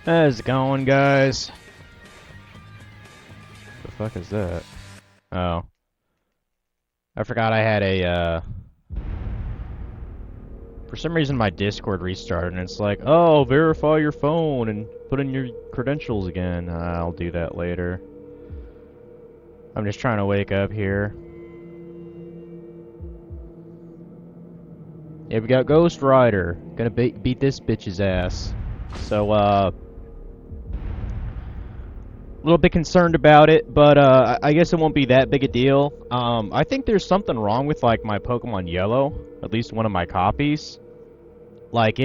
How's it going, guys? The fuck is that? Oh. I forgot I had a, For some reason my Discord restarted and it's like, oh, verify your phone and put in your credentials again. I'll do that later. I'm just trying to wake up here. Yeah, we got Ghost Rider. Gonna beat this bitch's ass. So, a little bit concerned about it, but I guess it won't be that big a deal. I think there's something wrong with like my Pokemon Yellow, at least one of my copies. Like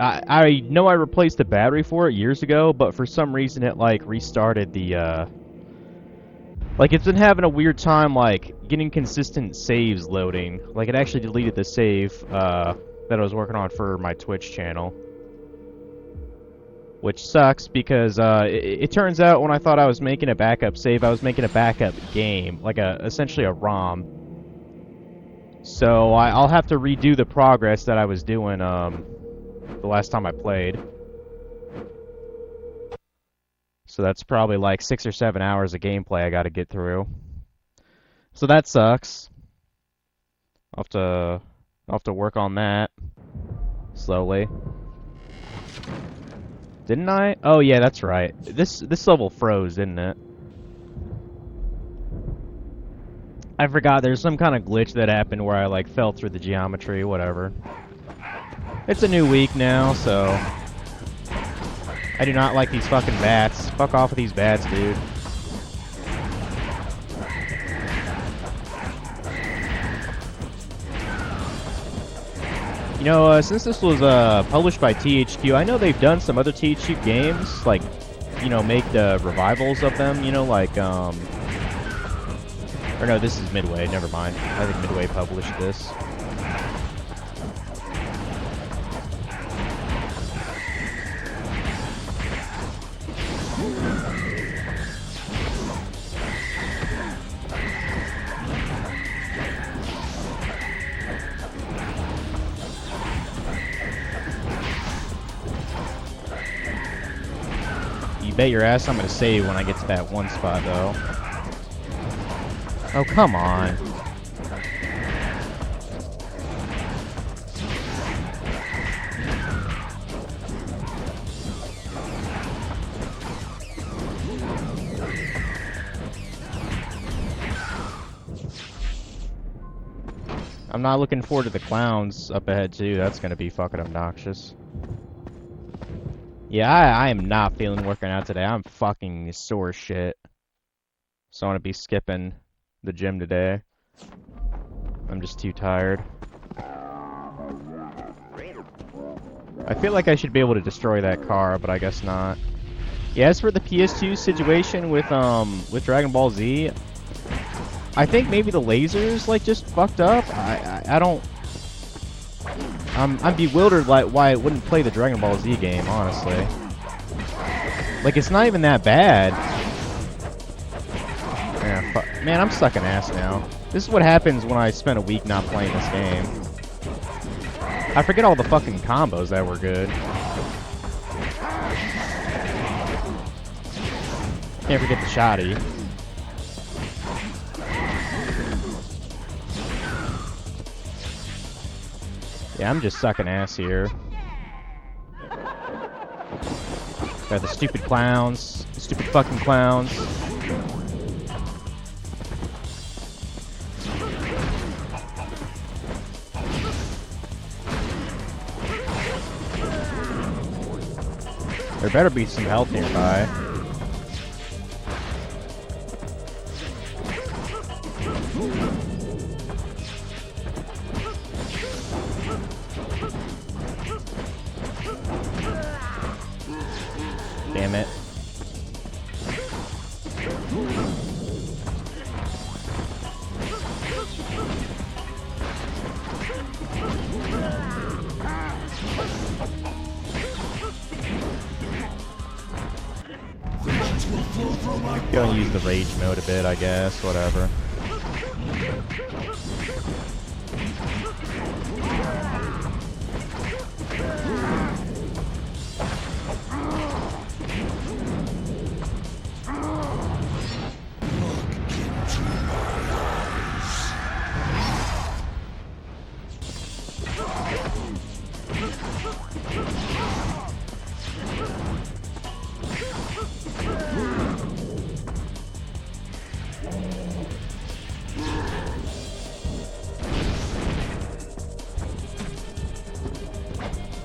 I know I replaced the battery for it years ago, but for some reason it like restarted the like it's been having a weird time like getting consistent saves loading. Like it actually deleted the save that I was working on for my Twitch channel. Which sucks because it turns out when I thought I was making a backup save, I was making a backup game, like essentially a ROM. So I'll have to redo the progress that I was doing the last time I played. So that's probably like 6 or 7 hours of gameplay I got to get through. So that sucks. I'll have to work on that slowly. Didn't I? Oh yeah, that's right. This level froze, didn't it? I forgot there's some kind of glitch that happened where I like fell through the geometry, whatever. It's a new week now, so I do not like these fucking bats. Fuck off with these bats, dude. You know, since this was published by THQ, I know they've done some other THQ games, like, you know, make the revivals of them, you know, like, or no, this is Midway, never mind. I think Midway published this. You bet your ass I'm gonna save when I get to that one spot, though. Oh, come on. I'm not looking forward to the clowns up ahead, too. That's gonna be fucking obnoxious. Yeah, I am not feeling working out today. I'm fucking sore as shit. So I'm gonna be skipping the gym today. I'm just too tired. I feel like I should be able to destroy that car, but I guess not. Yeah, as for the PS2 situation with Dragon Ball Z, I think maybe the lasers like just fucked up. I don't. I'm bewildered like why it wouldn't play the Dragon Ball Z game, honestly. Like it's not even that bad. Yeah, fuck. Man, I'm sucking ass now. This is what happens when I spend a week not playing this game. I forget all the fucking combos that were good. Can't forget the shoddy. Yeah, I'm just sucking ass here. Got the stupid clowns. The stupid fucking clowns. There better be some health nearby. Damn it. Gonna use the rage mode a bit, I guess, whatever.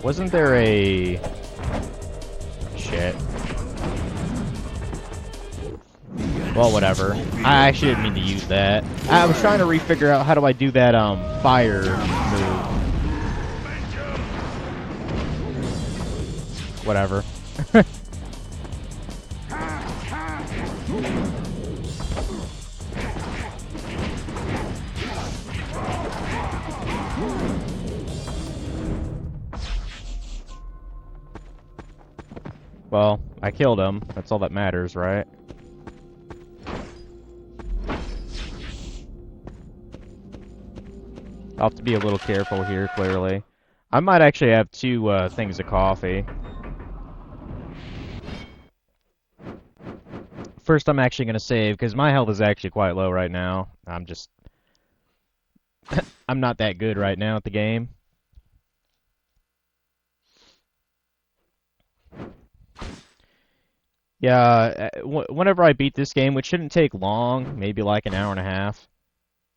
Wasn't there a... Shit. Well, whatever. I actually didn't mean to use that. I was trying to refigure out how do I do that, fire move. Whatever. Well, I killed him. That's all that matters, right? I'll have to be a little careful here, clearly. I might actually have two things of coffee. First, I'm actually going to save, because my health is actually quite low right now. I'm just... I'm not that good right now at the game. Yeah, whenever I beat this game, which shouldn't take long, maybe like an hour and a half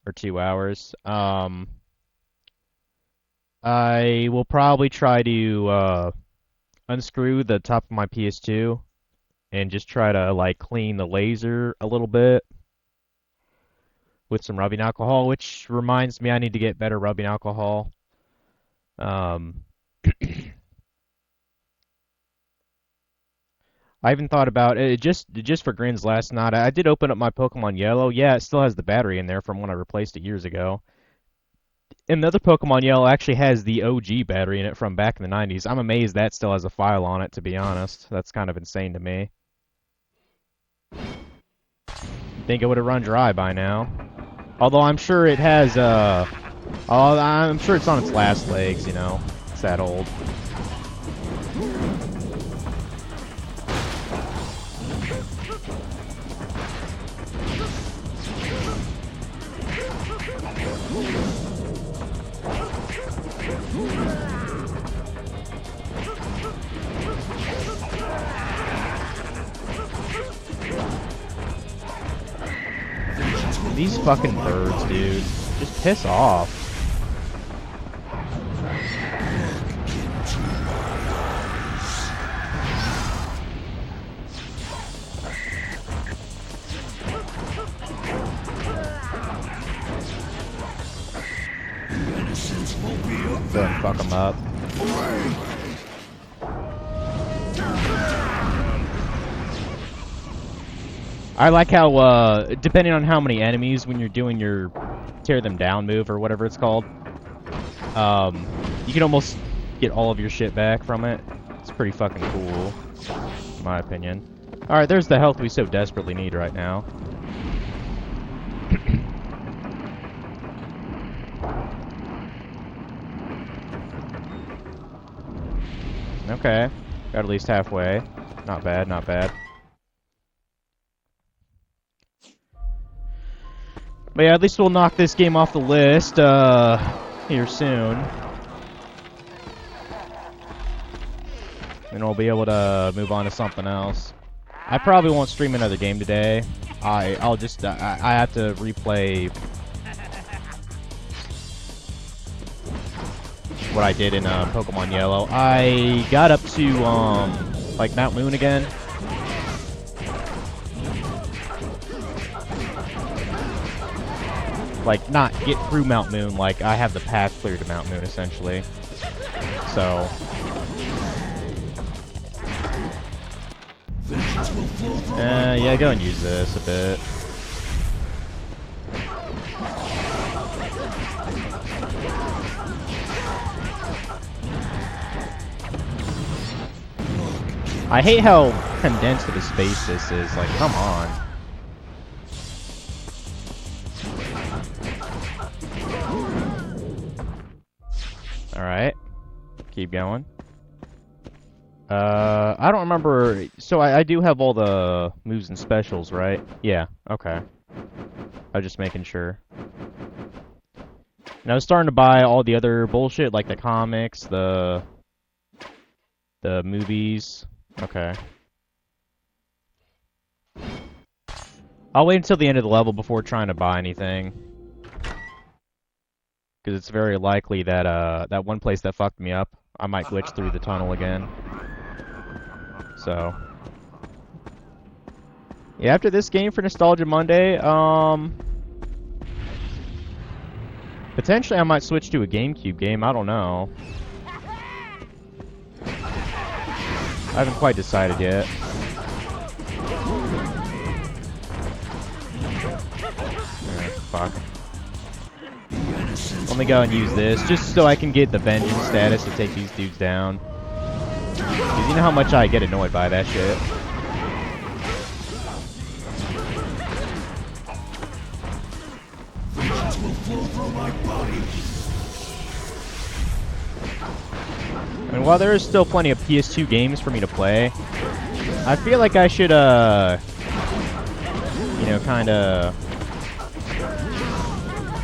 or 2 hours, I will probably try to unscrew the top of my PS2 and just try to like clean the laser a little bit with some rubbing alcohol, which reminds me I need to get better rubbing alcohol. I even thought about it just for grins last night. I did open up my Pokemon Yellow. Yeah, it still has the battery in there from when I replaced it years ago. And the other Pokemon Yellow actually has the OG battery in it from back in the 90s. I'm amazed that still has a file on it, to be honest. That's kind of insane to me. Think it would have run dry by now. Although I'm sure it has, I'm sure it's on its last legs, you know. It's that old. These fucking birds, dude. Just piss off. Go and fuck them up. I like how, depending on how many enemies, when you're doing your tear them down move or whatever it's called, you can almost get all of your shit back from it. It's pretty fucking cool, in my opinion. Alright, there's the health we so desperately need right now. Okay, got at least halfway. Not bad, not bad. But yeah, at least we'll knock this game off the list, here soon. And we'll be able to move on to something else. I probably won't stream another game today. I'll just, I have to replay what I did in, Pokemon Yellow. I got up to, like, Mount Moon again. Like, not get through Mount Moon, like, I have the path clear to Mount Moon, essentially. So... yeah, go and use this a bit. I hate how condensed of a space this is, like, come on. Alright. Keep going. I don't remember... So I do have all the moves and specials, right? Yeah, okay. I was just making sure. And I was starting to buy all the other bullshit, like the comics, the movies. Okay. I'll wait until the end of the level before trying to buy anything. because it's very likely that that one place that fucked me up, I might glitch through the tunnel again. So, yeah, after this game for Nostalgia Monday, potentially I might switch to a GameCube game. I don't know. I haven't quite decided yet. Fuck. Let me go and use this, just so I can get the vengeance status to take these dudes down. Because you know how much I get annoyed by that shit. I mean, while there is still plenty of PS2 games for me to play, I feel like I should, you know, kinda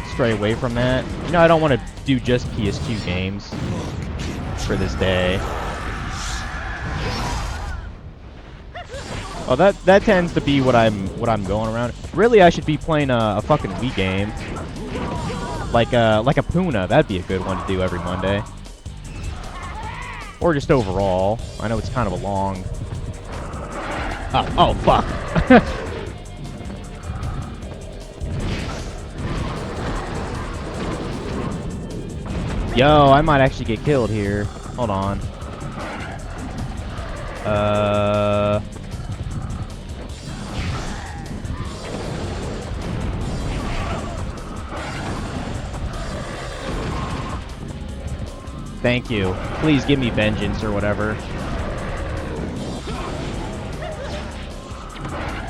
stray away from that. You know, I don't want to do just PS2 games for this day. Oh, that tends to be what I'm going around. Really, I should be playing a fucking Wii game, like a Puna. That'd be a good one to do every Monday, or just overall. I know it's kind of a long. Oh fuck. Yo, I might actually get killed here. Hold on. Thank you. Please give me vengeance or whatever.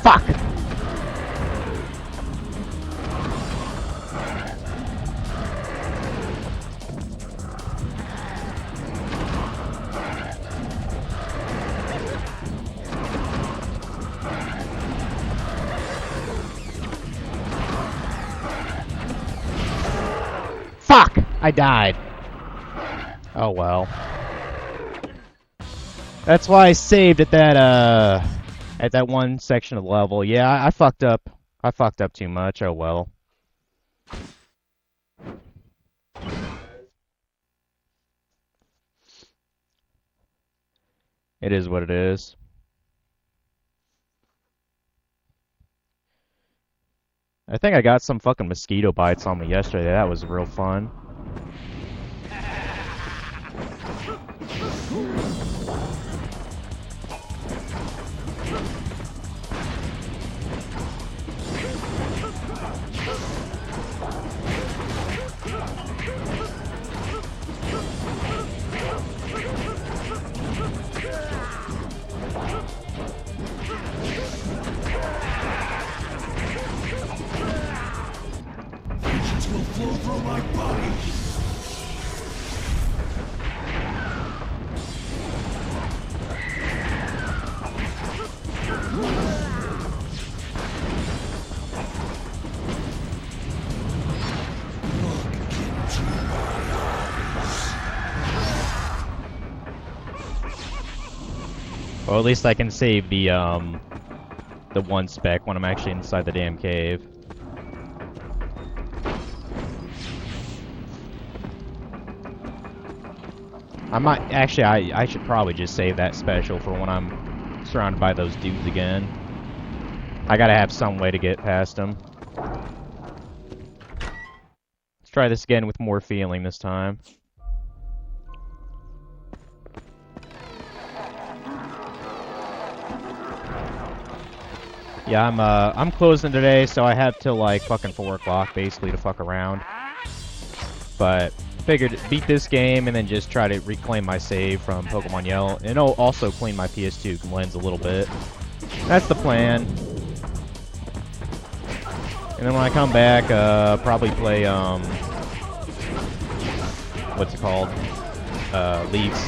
Fuck! Fuck! I died. Oh well. That's why I saved at that one section of the level. Yeah, I fucked up. I fucked up too much. Oh well. It is what it is. I think I got some fucking mosquito bites on me yesterday. That was real fun. Well, at least I can save the one spec when I'm actually inside the damn cave. I might actually I should probably just save that special for when I'm surrounded by those dudes again. I gotta have some way to get past them. Let's try this again with more feeling this time. Yeah, I'm closing today, so I have till like fucking 4 o'clock basically to fuck around. But figured beat this game and then just try to reclaim my save from Pokemon Yellow, and also clean my PS2 lens a little bit. That's the plan. And then when I come back, probably play what's it called? Leaves.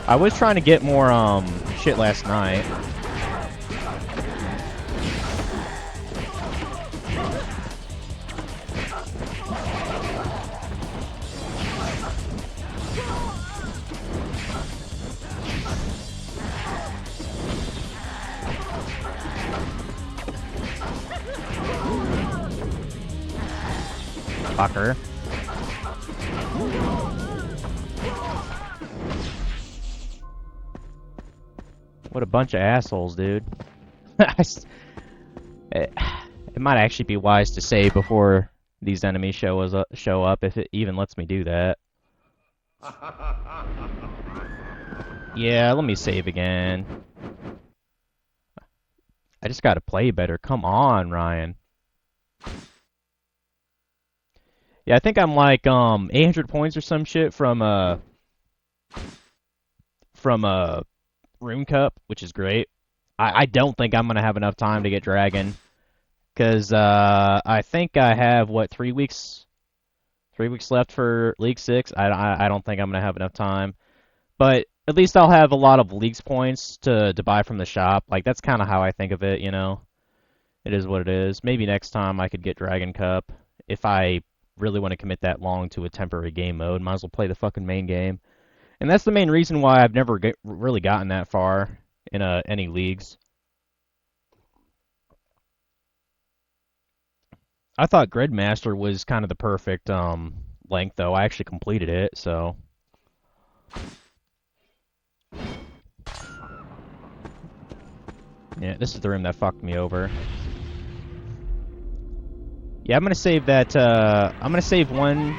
I was trying to get more shit last night. Fucker. What a bunch of assholes, dude. It might actually be wise to save before these enemies show up, if it even lets me do that. Yeah, let me save again. I just gotta play better. Come on, Ryan. Yeah, I think I'm like 800 points or some shit from Rune Cup, which is great. I don't think I'm gonna have enough time to get Dragon, because I think I have what 3 weeks left for League 6. I don't think I'm gonna have enough time, but at least I'll have a lot of League's points to buy from the shop. Like that's kind of how I think of it, you know. It is what it is. Maybe next time I could get Dragon Cup if I really want to commit that long to a temporary game mode. Might as well play the fucking main game. And that's the main reason why I've never really gotten that far in any leagues. I thought Gridmaster was kind of the perfect length, though. I actually completed it, so. Yeah, this is the room that fucked me over. Yeah, I'm gonna save that. I'm gonna save one,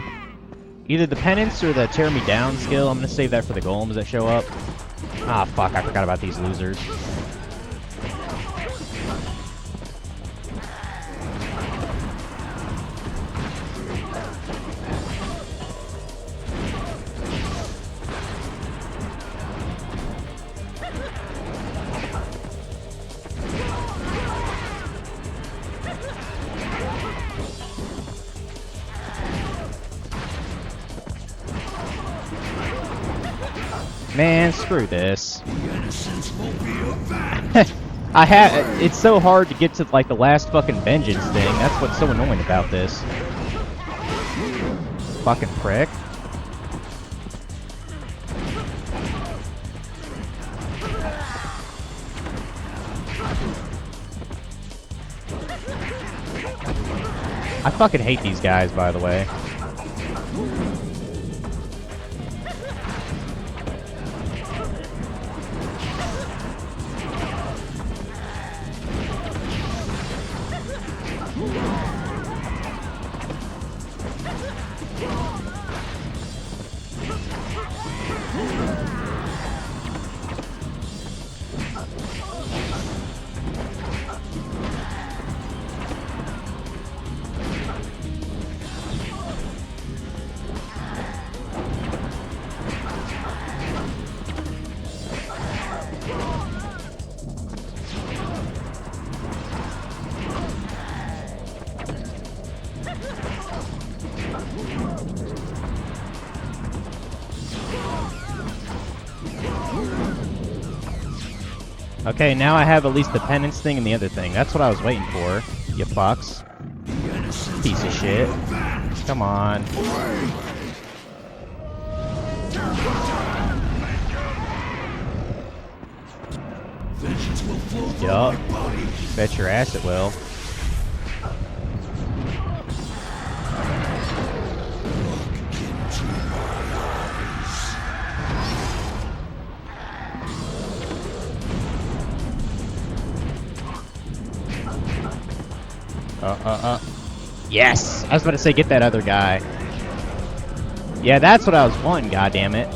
either the penance or the tear me down skill. I'm gonna save that for the golems that show up. Ah, fuck! I forgot about these losers. Man, screw this. It's so hard to get to like the last fucking vengeance thing. That's what's so annoying about this. Fucking prick. I fucking hate these guys, by the way. Okay, now I have at least the penance thing and the other thing. That's what I was waiting for, you fucks. Piece of shit. Come on. Yup. Bet your ass it will. Yes! I was about to say, get that other guy. Yeah, that's what I was wanting, goddammit.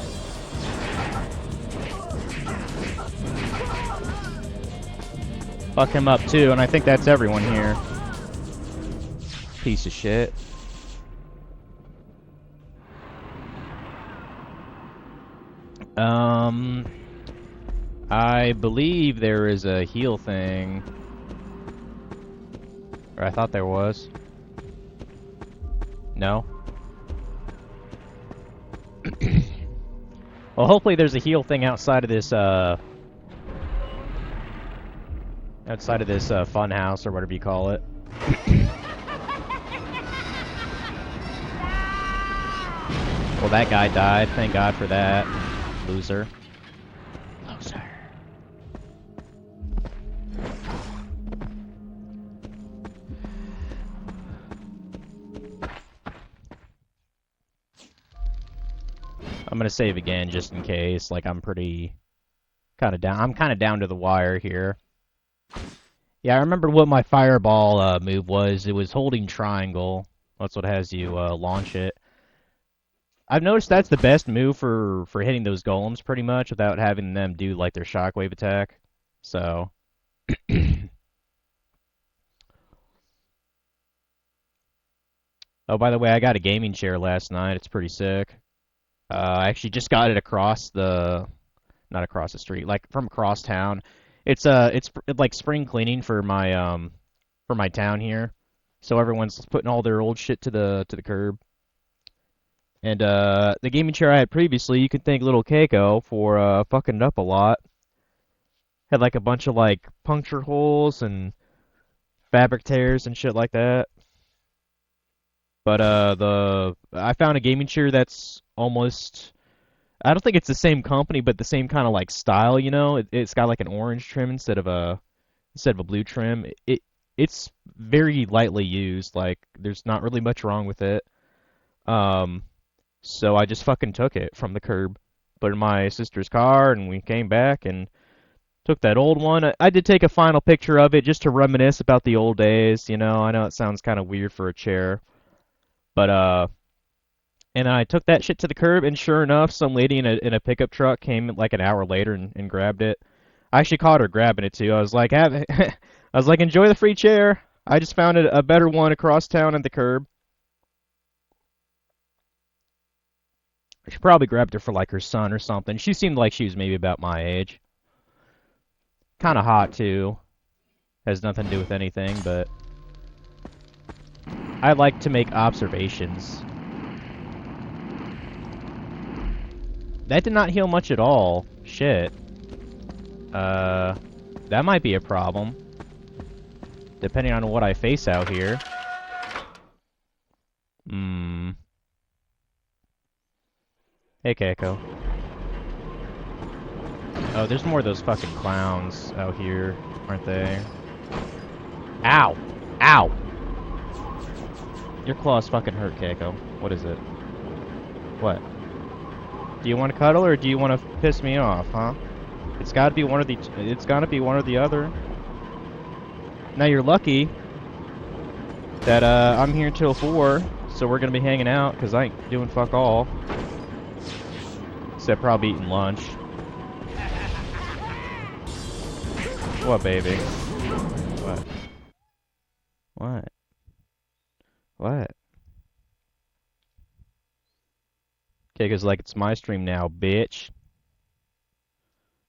Fuck him up too, and I think that's everyone here. Piece of shit. I believe there is a heal thing. Or I thought there was. No? Well, hopefully there's a heal thing outside of this, fun house, or whatever you call it. Well, that guy died. Thank God for that. Loser. Loser. I'm gonna save again just in case. Like, I'm pretty Kind of down. I'm kind of down to the wire here. Yeah, I remember what my fireball move was. It was holding triangle. That's what has you launch it. I've noticed that's the best move for hitting those golems pretty much without having them do like their shockwave attack. So. Oh, by the way, I got a gaming chair last night. It's pretty sick. I actually just got it not across the street, like from across town. It's like spring cleaning for my town here. So everyone's putting all their old shit to the curb. And the gaming chair I had previously, you could thank little Keiko for fucking it up a lot. Had like a bunch of like puncture holes and fabric tears and shit like that. But the I found a gaming chair that's almost I don't think it's the same company, but the same kind of like style, you know. It's got like an orange trim instead of a blue trim. It's very lightly used. Like there's not really much wrong with it. Um, so I just fucking took it from the curb, put it in my sister's car, and we came back and took that old one. I did take a final picture of it just to reminisce about the old days. You know, I know it sounds kind of weird for a chair, but and I took that shit to the curb, and sure enough, some lady in a pickup truck came like an hour later and grabbed it. I actually caught her grabbing it too. I was like, have, I was like, enjoy the free chair. I just found a better one across town at the curb. She probably grabbed it for like her son or something. She seemed like she was maybe about my age. Kind of hot too. Has nothing to do with anything, but I like to make observations. That did not heal much at all. Shit. That might be a problem. Depending on what I face out here. Hmm. Hey, Keiko. Oh, there's more of those fucking clowns out here, aren't they? Ow! Ow! Your claws fucking hurt, Keiko. What is it? What? Do you want to cuddle or do you want to piss me off, huh? It's gotta be one of the. It's gotta be one or the other. Now you're lucky that I'm here till 4, so we're gonna be hanging out because I ain't doing fuck all. Except probably eating lunch. What, baby? What? What? What? Keiko's like, it's my stream now, bitch.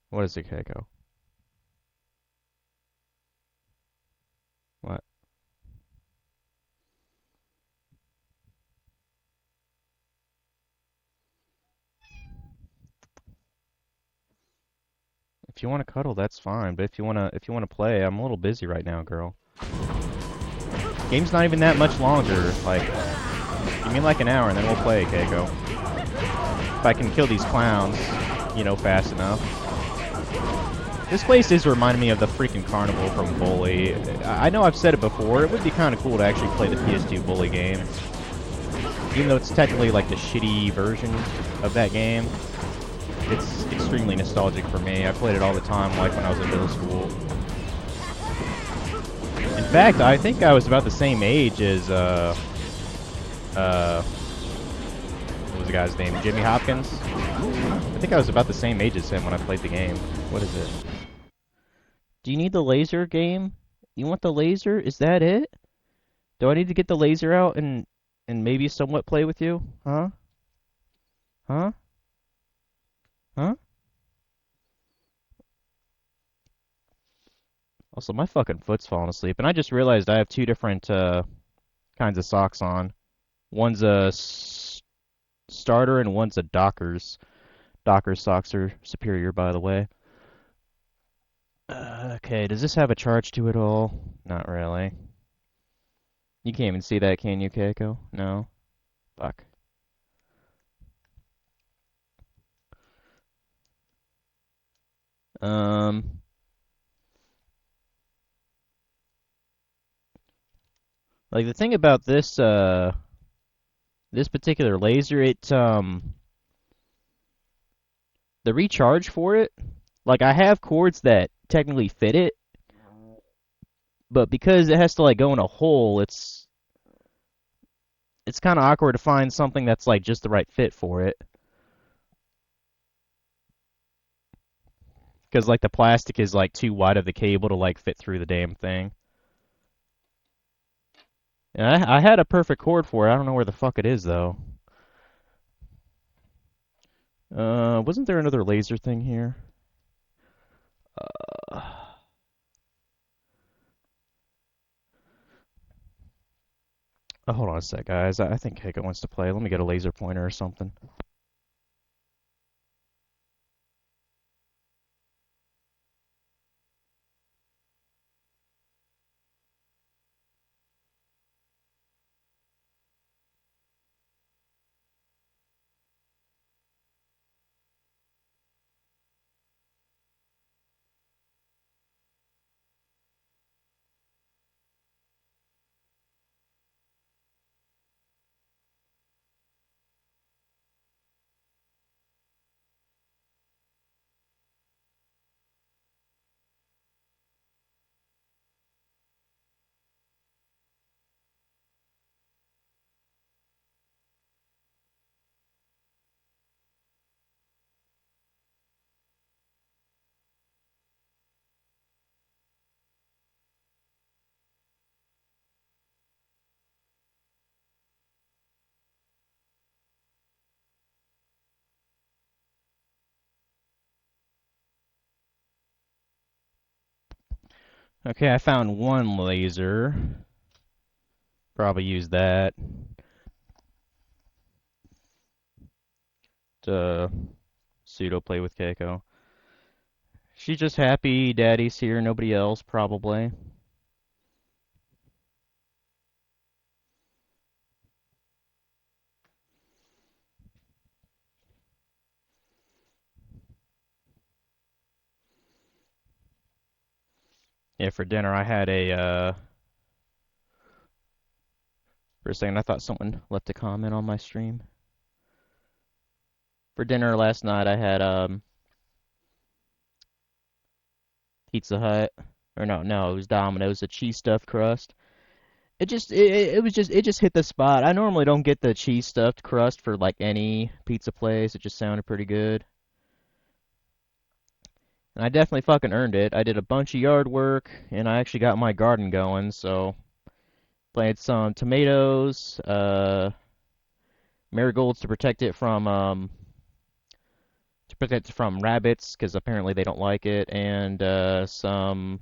What is it, Keiko? What? If you want to cuddle, that's fine. But if you wanna play, I'm a little busy right now, girl. Game's not even that much longer. Like, give me like an hour and then we'll play, Keiko. If I can kill these clowns, you know, fast enough. This place is reminding me of the freaking carnival from Bully. I know I've said it before. It would be kind of cool to actually play the PS2 Bully game, even though it's technically like the shitty version of that game. It's extremely nostalgic for me. I played it all the time, like when I was in middle school. In fact, I think I was about the same age as, what was the guy's name? Jimmy Hopkins? I think I was about the same age as him when I played the game. What is it? Do you need the laser game? You want the laser? Is that it? Do I need to get the laser out and maybe somewhat play with you? Huh? Huh? Huh? Also, my fucking foot's falling asleep, and I just realized I have two different kinds of socks on. One's a starter and one's a Dockers. Dockers socks are superior, by the way. Okay, does this have a charge to it all? Not really. You can't even see that, can you, Keiko? No? Fuck. Um... Like, the thing about this particular laser, the recharge for it Like, I have cords that technically fit it, but because it has to, like, go in a hole, it's kind of awkward to find something that's, like, just the right fit for it. Because, like, the plastic is, like, too wide of the cable to, like, fit through the damn thing. And I had a perfect cord for it. I don't know where the fuck it is, though. Wasn't there another laser thing here? Uh, oh, hold on a sec, guys. I think Keiko wants to play. Let me get a laser pointer or something. Okay, I found one laser. Probably use that to pseudo play with Keiko. She's just happy Daddy's here, nobody else, probably. Yeah, for dinner I had for a second I thought someone left a comment on my stream. For dinner last night I had Pizza Hut. Or no, it was Domino's, a cheese stuffed crust. It just hit the spot. I normally don't get the cheese stuffed crust for like any pizza place. It just sounded pretty good. And I definitely fucking earned it. I did a bunch of yard work and I actually got my garden going, so planted some tomatoes, marigolds to protect it from rabbits because apparently they don't like it, and some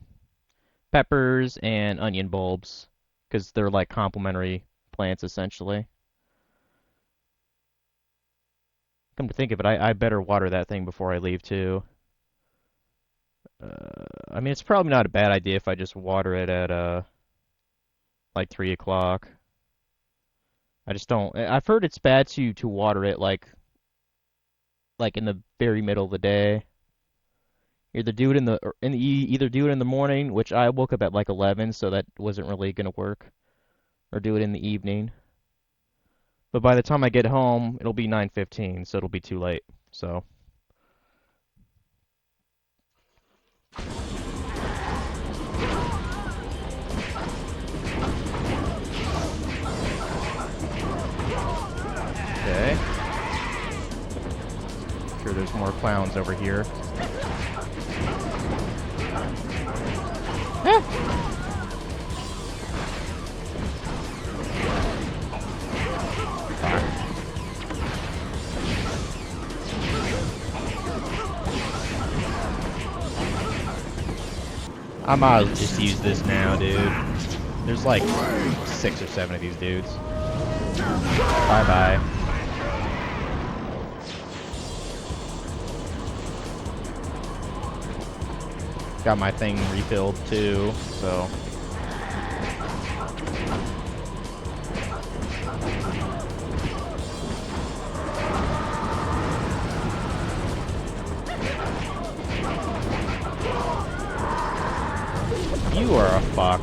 peppers and onion bulbs because they're like complementary plants essentially. Come to think of it, I better water that thing before I leave too. I mean, it's probably not a bad idea if I just water it at like 3 o'clock. I just don't. I've heard it's bad to water it like in the very middle of the day. Either do it either do it in the morning, which I woke up at like 11, so that wasn't really gonna work, or do it in the evening. But by the time I get home, it'll be 9:15, so it'll be too late. So, okay. Sure, there's more clowns over here. I might just use this now, dude. There's like 6 or 7 of these dudes. Bye-bye. Got my thing refilled too, so. You are a fuck.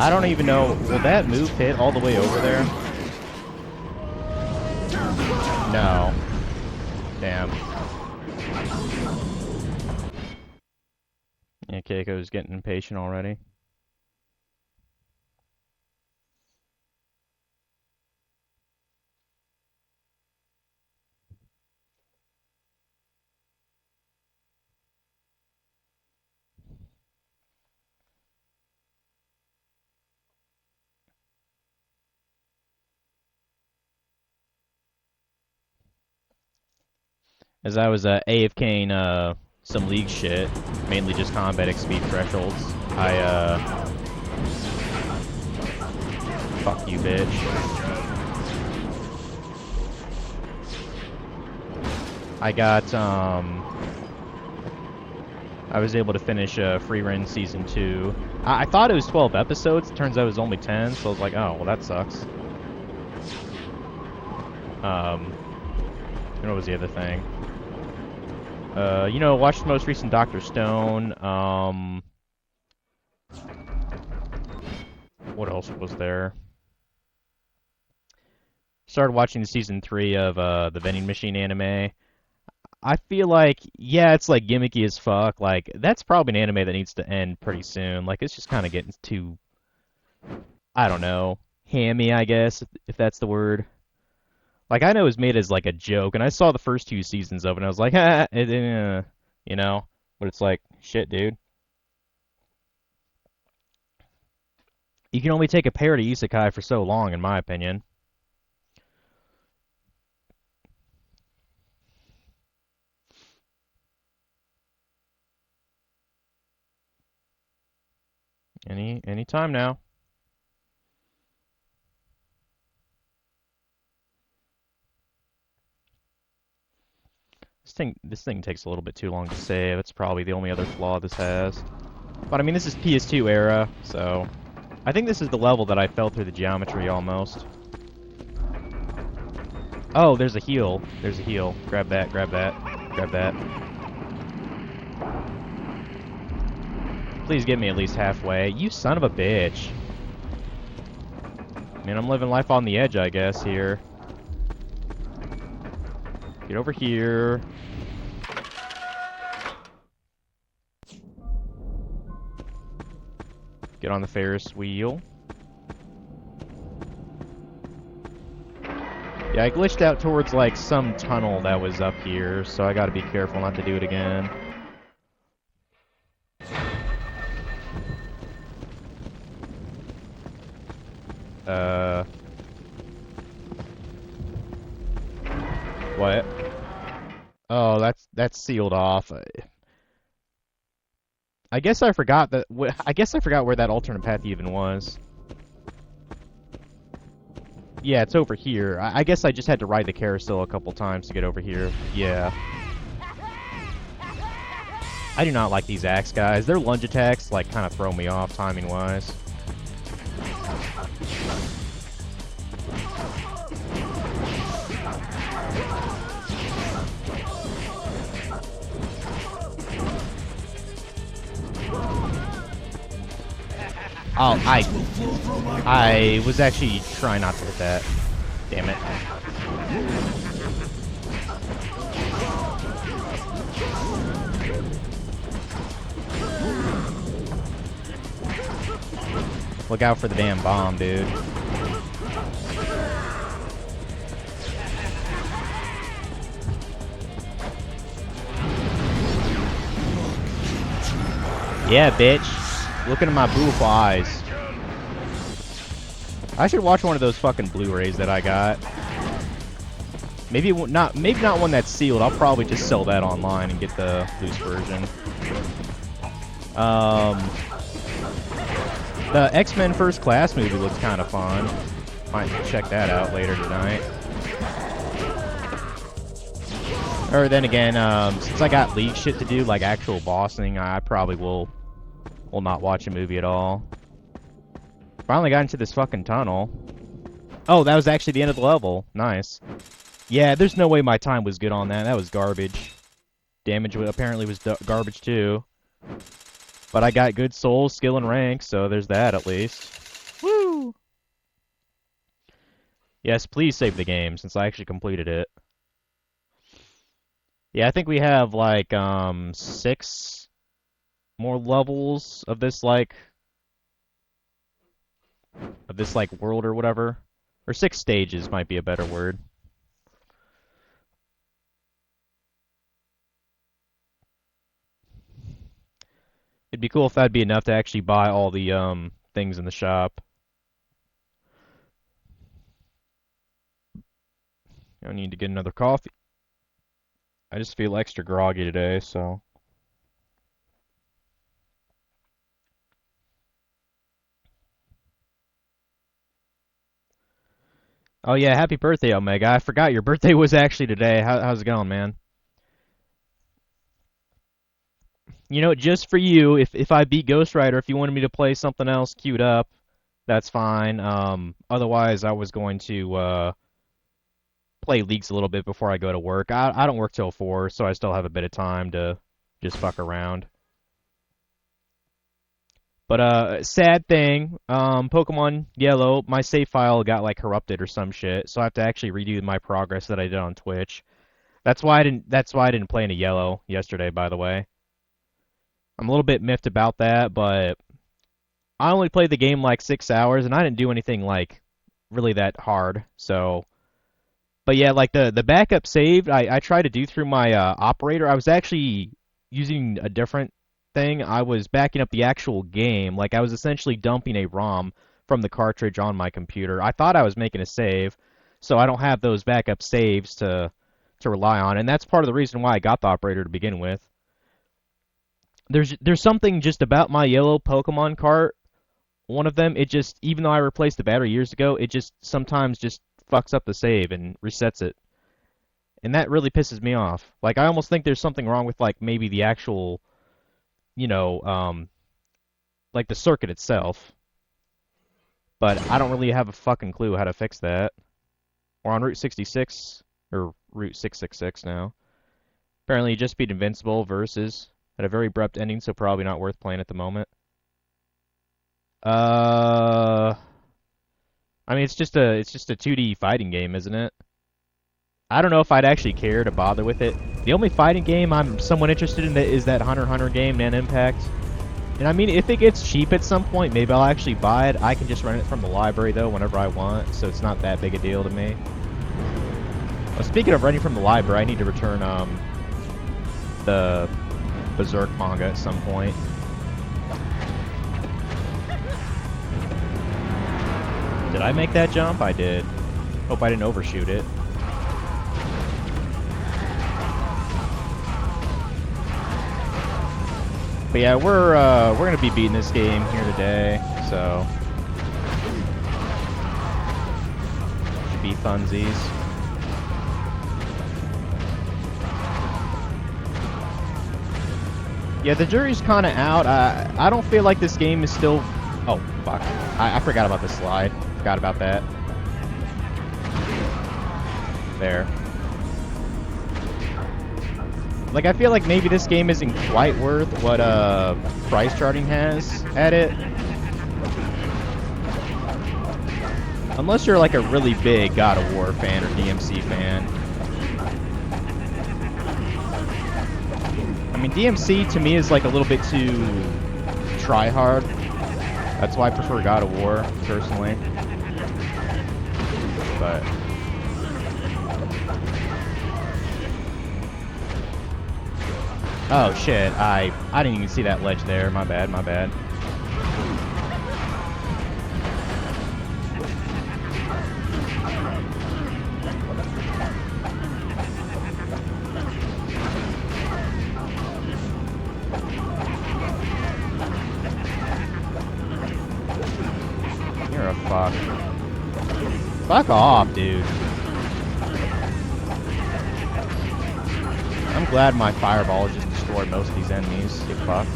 I don't even know. Will that move hit all the way over there? No. Damn. Yeah, Keiko's getting impatient already. As I was AFKing some League shit, mainly just combat XP thresholds, fuck you, bitch. I got, I was able to finish Free-Run Season 2. I thought it was 12 episodes, turns out it was only 10, so I was like, oh, well that sucks. And what was the other thing? You know, watched the most recent Dr. Stone. What else was there? Started watching season 3 of the Vending Machine anime. I feel like, yeah, it's like gimmicky as fuck. Like, that's probably an anime that needs to end pretty soon. Like, it's just kind of getting too, I don't know, hammy, I guess, if that's the word. Like, I know it was made as like a joke, and I saw the first 2 seasons of it, and I was like, ha, you know? But it's like, shit, dude. You can only take a parody isekai for so long, in my opinion. Any time now. This thing takes a little bit too long to save. It's probably the only other flaw this has. But I mean, this is PS2 era, so I think this is the level that I fell through the geometry almost. Oh, there's a heal. There's a heal. Grab that, grab that, grab that. Please get me at least halfway. You son of a bitch. I mean, I'm living life on the edge, I guess, here. Get over here. Get on the Ferris wheel. Yeah, I glitched out towards, like, some tunnel that was up here, so I gotta be careful not to do it again. What? Oh, that's sealed off. I guess I forgot that. I guess I forgot where that alternate path even was. Yeah, it's over here. I guess I just had to ride the carousel a couple times to get over here. Yeah. I do not like these axe guys. Their lunge attacks, like, kind of throw me off timing-wise. Oh, I was actually trying not to hit that. Damn it. Look out for the damn bomb, dude. Yeah, bitch. Look into my beautiful eyes. I should watch one of those fucking Blu-rays that I got. Maybe not one that's sealed. I'll probably just sell that online and get the loose version. The X-Men First Class movie looks kind of fun. Might check that out later tonight. Or then again, since I got League shit to do, like actual bossing, I probably will not watch a movie at all. Finally got into this fucking tunnel. Oh, that was actually the end of the level. Nice. Yeah, there's no way my time was good on that. That was garbage. Damage apparently was garbage too. But I got good souls, skill, and rank, so there's that at least. Yes, please save the game since I actually completed it. Yeah, I think we have like 6 more levels of this like world or whatever. Or 6 stages might be a better word. It'd be cool if that'd be enough to actually buy all the things in the shop. I need to get another coffee. I just feel extra groggy today, so. Oh yeah, happy birthday, Omega. I forgot your birthday was actually today. How's it going, man? You know, just for you, if I beat Ghost Rider, if you wanted me to play something else queued up, that's fine. Otherwise, I was going to play Leagues a little bit before I go to work. I don't work till 4, so I still have a bit of time to just fuck around. But sad thing, Pokemon Yellow, my save file got like corrupted or some shit, so I have to actually redo my progress that I did on Twitch. That's why I didn't play any Yellow yesterday, by the way. I'm a little bit miffed about that, but I only played the game like 6 hours, and I didn't do anything like really that hard. So, but yeah, like the backup saved, I tried to do through my operator. I was actually using a different thing. I was backing up the actual game. Like I was essentially dumping a ROM from the cartridge on my computer. I thought I was making a save, so I don't have those backup saves to rely on, and that's part of the reason why I got the operator to begin with. There's something just about my yellow Pokemon cart. One of them, it just, even though I replaced the battery years ago, it just sometimes just fucks up the save and resets it. And that really pisses me off. Like, I almost think there's something wrong with, like, maybe the actual, you know, like the circuit itself. But I don't really have a fucking clue how to fix that. We're on Route 66, or Route 666 now. Apparently, you just beat Invincible versus had a very abrupt ending, so probably not worth playing at the moment. Uh, I mean, it's just a 2D fighting game, isn't it? I don't know if I'd actually care to bother with it. The only fighting game I'm somewhat interested in is that Hunter x Hunter game, Man Impact. And I mean, if it gets cheap at some point, maybe I'll actually buy it. I can just rent it from the library though whenever I want, so it's not that big a deal to me. Well, speaking of renting from the library, I need to return the Berserk manga at some point. Did I make that jump? I did. Hope I didn't overshoot it. But yeah, we're gonna be beating this game here today, so should be funsies. Yeah, the jury's kind of out. I don't feel like this game is still. Oh fuck! I forgot about the slide. Forgot about that. There. Like, I feel like maybe this game isn't quite worth what price charting has at it. Unless you're like a really big God of War fan or DMC fan. I mean, DMC to me is like a little bit too try hard. That's why I prefer God of War, personally. But oh shit, I didn't even see that ledge there. My bad, my bad. You're a fuck. Fuck off, dude. I'm glad my fireball just destroyed most of these enemies. You fuck.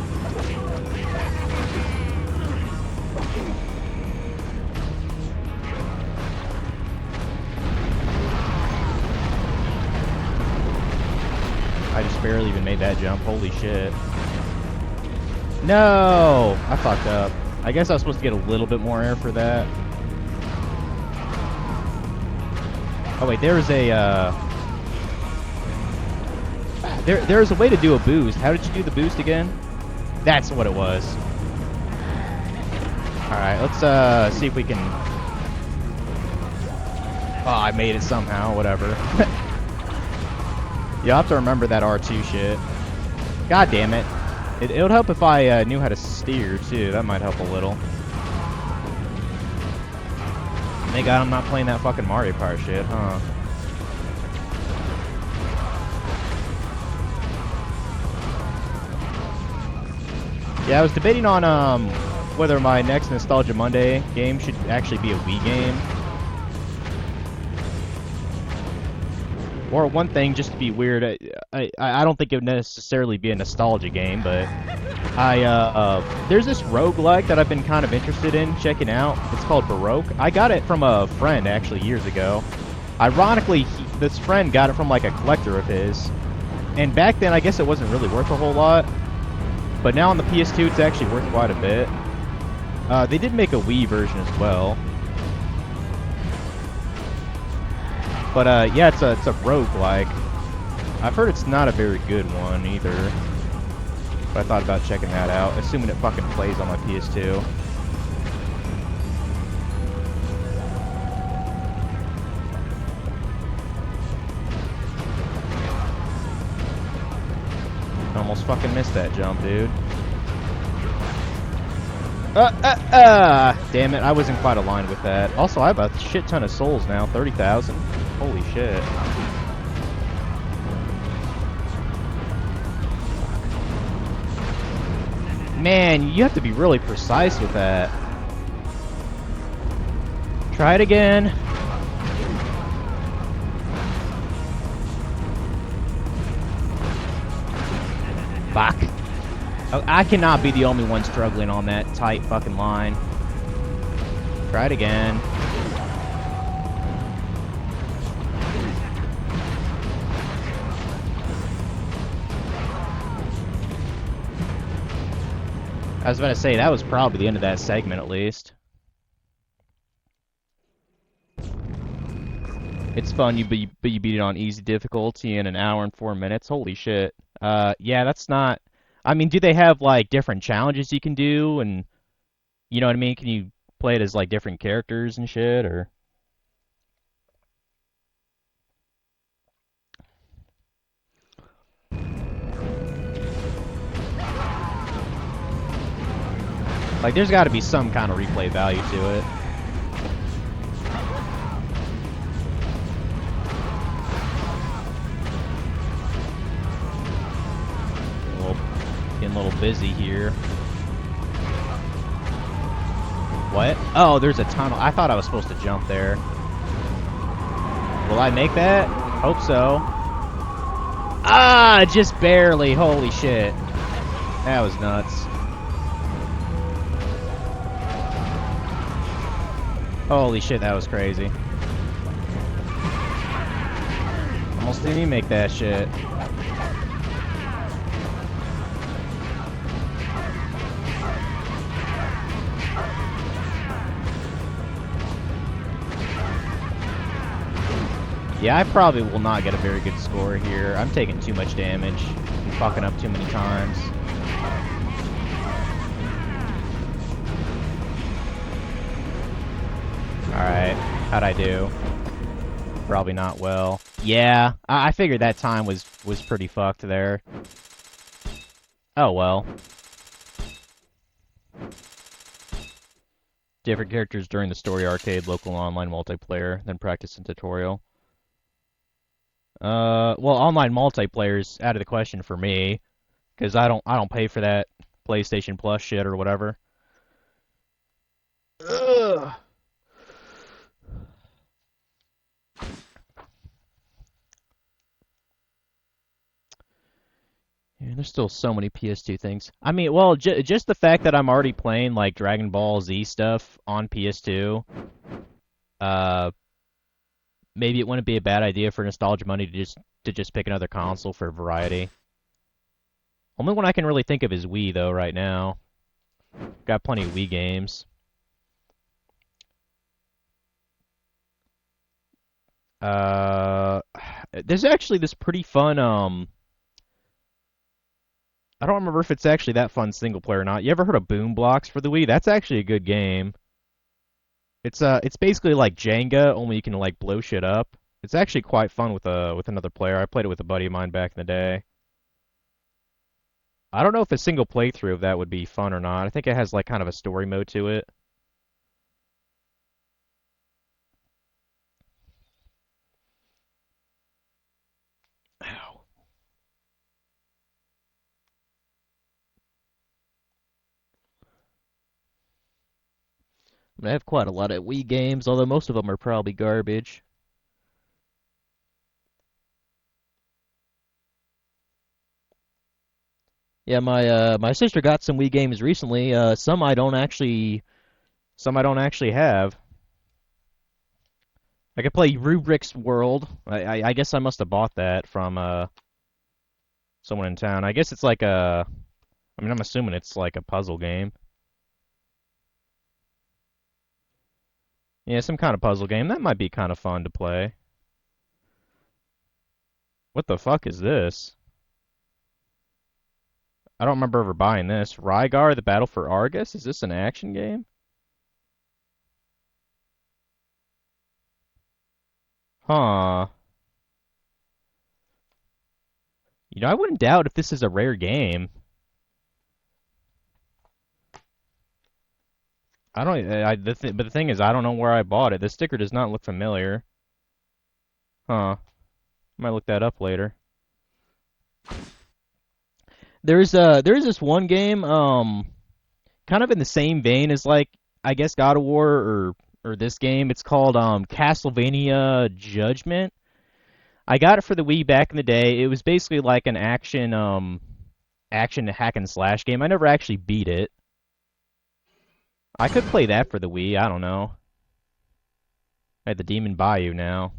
I just barely even made that jump. Holy shit. No! I fucked up. I guess I was supposed to get a little bit more air for that. Oh wait, there's a there's a way to do a boost. How did you do the boost again? That's what it was. All right, let's see if we can. Oh, I made it somehow. Whatever. You'll have to remember that R2 shit. God damn it. It would help if I knew how to steer too. That might help a little. Thank God I'm not playing that fucking Mario Kart shit, huh? Yeah, I was debating on whether my next Nostalgia Monday game should actually be a Wii game. Or one thing, just to be weird, I don't think it would necessarily be a nostalgia game, but there's this roguelike that I've been kind of interested in checking out. It's called Baroque. I got it from a friend, actually, years ago. Ironically, this friend got it from, like, a collector of his. And back then, I guess it wasn't really worth a whole lot. But now on the PS2, it's actually worth quite a bit. They did make a Wii version as well. But yeah, it's a roguelike. I've heard it's not a very good one either. But I thought about checking that out, assuming it fucking plays on my PS2. Almost fucking missed that jump, dude. Damn it, I wasn't quite aligned with that. Also, I have a shit ton of souls now, 30,000. Holy shit. Man, you have to be really precise with that. Try it again. Fuck. I cannot be the only one struggling on that tight fucking line. Try it again. I was about to say, that was probably the end of that segment, at least. It's fun, but you beat it on easy difficulty in an hour and 4 minutes. Holy shit. Yeah, that's not... I mean, do they have, like, different challenges you can do, and... You know what I mean? Can you play it as, like, different characters and shit, or... Like, there's gotta be some kind of replay value to it. Getting a little busy here. What? Oh, there's a tunnel. I thought I was supposed to jump there. Will I make that? Hope so. Ah, just barely. Holy shit. That was nuts. Holy shit, that was crazy. Almost didn't even make that shit. Yeah, I probably will not get a very good score here. I'm taking too much damage. I'm fucking up too many times. Alright, how'd I do? Probably not well. Yeah, I figured that time was pretty fucked there. Oh well. Different characters during the story arcade, local online multiplayer, then practice and tutorial. Well, online multiplayer's out of the question for me, because I don't pay for that PlayStation Plus shit or whatever. Ugh. Yeah, there's still so many PS2 things. I mean, well, just the fact that I'm already playing like Dragon Ball Z stuff on PS2, uh, maybe it wouldn't be a bad idea for Nostalgia Money to just pick another console for variety. Only one I can really think of is Wii though right now. Got plenty of Wii games. Uh, there's actually this pretty fun, I don't remember if it's actually that fun single player or not. You ever heard of Boom Blocks for the Wii? That's actually a good game. It's basically like Jenga, only you can like blow shit up. It's actually quite fun with another player. I played it with a buddy of mine back in the day. I don't know if a single playthrough of that would be fun or not. I think it has like kind of a story mode to it. Ow. I have quite a lot of Wii games, although most of them are probably garbage. Yeah, my sister got some Wii games recently. Some I don't actually have. I could play Rubrik's World. I guess I must have bought that from someone in town. I guess it's like a. I mean, I'm assuming it's like a puzzle game. Yeah, some kind of puzzle game. That might be kind of fun to play. What the fuck is this? I don't remember ever buying this. Rygar, the Battle for Argus? Is this an action game? Huh. You know, I wouldn't doubt if this is a rare game. I don't. But the thing is, I don't know where I bought it. The sticker does not look familiar. Huh. Might look that up later. There's this one game, kind of in the same vein as like I guess God of War or this game. It's called Castlevania Judgment. I got it for the Wii back in the day. It was basically like an action hack and slash game. I never actually beat it. I could play that for the Wii. I don't know. I had the Demon Bayou now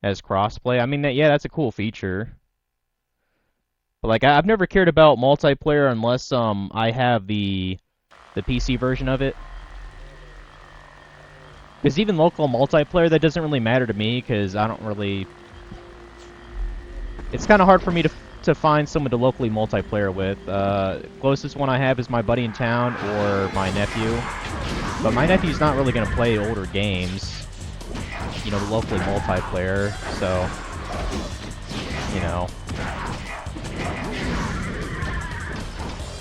as crossplay. I mean, yeah, that's a cool feature. But like, I've never cared about multiplayer unless I have the PC version of it. Because even local multiplayer, that doesn't really matter to me because I don't really. It's kind of hard for me to find someone to locally multiplayer with. Closest one I have is my buddy in town or my nephew. But my nephew's not really going to play older games, you know, locally multiplayer, so, you know.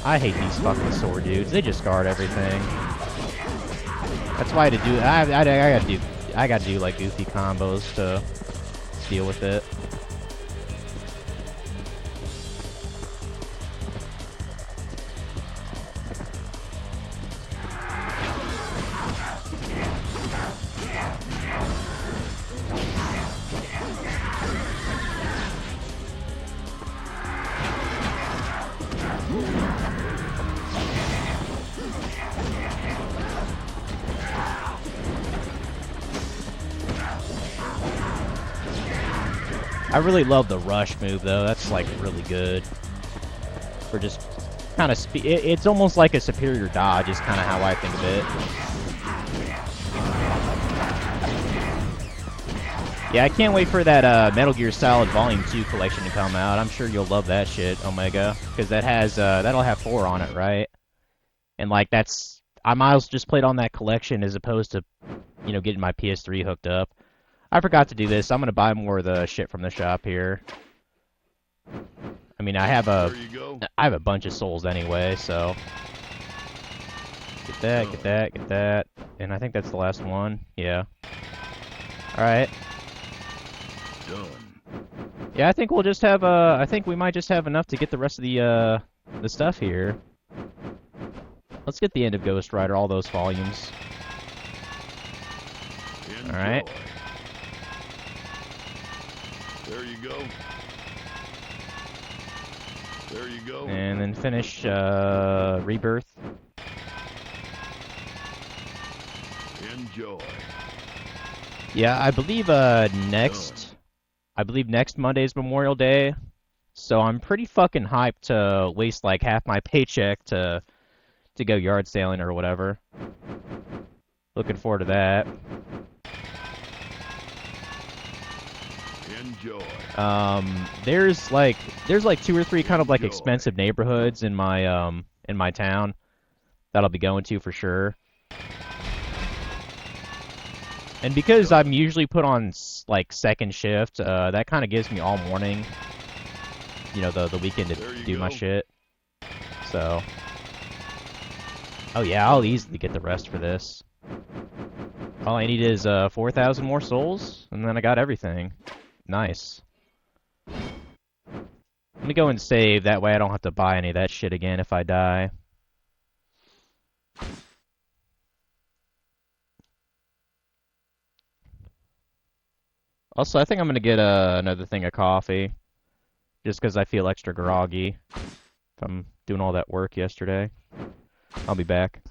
I hate these fucking sword dudes. They just guard everything. That's why I had to do. I gotta do like goofy combos to deal with it. I really love the rush move though. That's like really good for just kind of it's almost like a superior dodge is kind of how I think of it. Yeah, I can't wait for that Metal Gear Solid Volume 2 collection to come out. I'm sure you'll love that shit, Omega, because that has that'll have 4 on it, right? And like I might as well just played on that collection as opposed to, you know, getting my PS3 hooked up. I forgot to do this. I'm gonna buy more of the shit from the shop here. I mean, I have a bunch of souls anyway, so get that, get that, get that, and I think that's the last one. Yeah. All right. Done. Yeah, I think we'll just have I think we might just have enough to get the rest of the stuff here. Let's get the end of Ghost Rider, all those volumes. Enjoy. All right. There you go. There you go. And then finish Rebirth. Enjoy. Yeah, I believe next Monday is Memorial Day, so I'm pretty fucking hyped to waste like half my paycheck to go yard sailing or whatever. Looking forward to that. Enjoy. There's like two or three kind of like Enjoy. expensive neighborhoods in my town that I'll be going to for sure. And because I'm usually put on like second shift, that kind of gives me all morning, the weekend to There you do my go. shit. So, oh yeah, I'll easily get the rest for this. All I need is 4,000 more souls, and then I got everything. Nice. Let me go and save, that way I don't have to buy any of that shit again if I die. Also, I think I'm gonna get another thing of coffee, just because I feel extra groggy from doing all that work yesterday. I'll be back.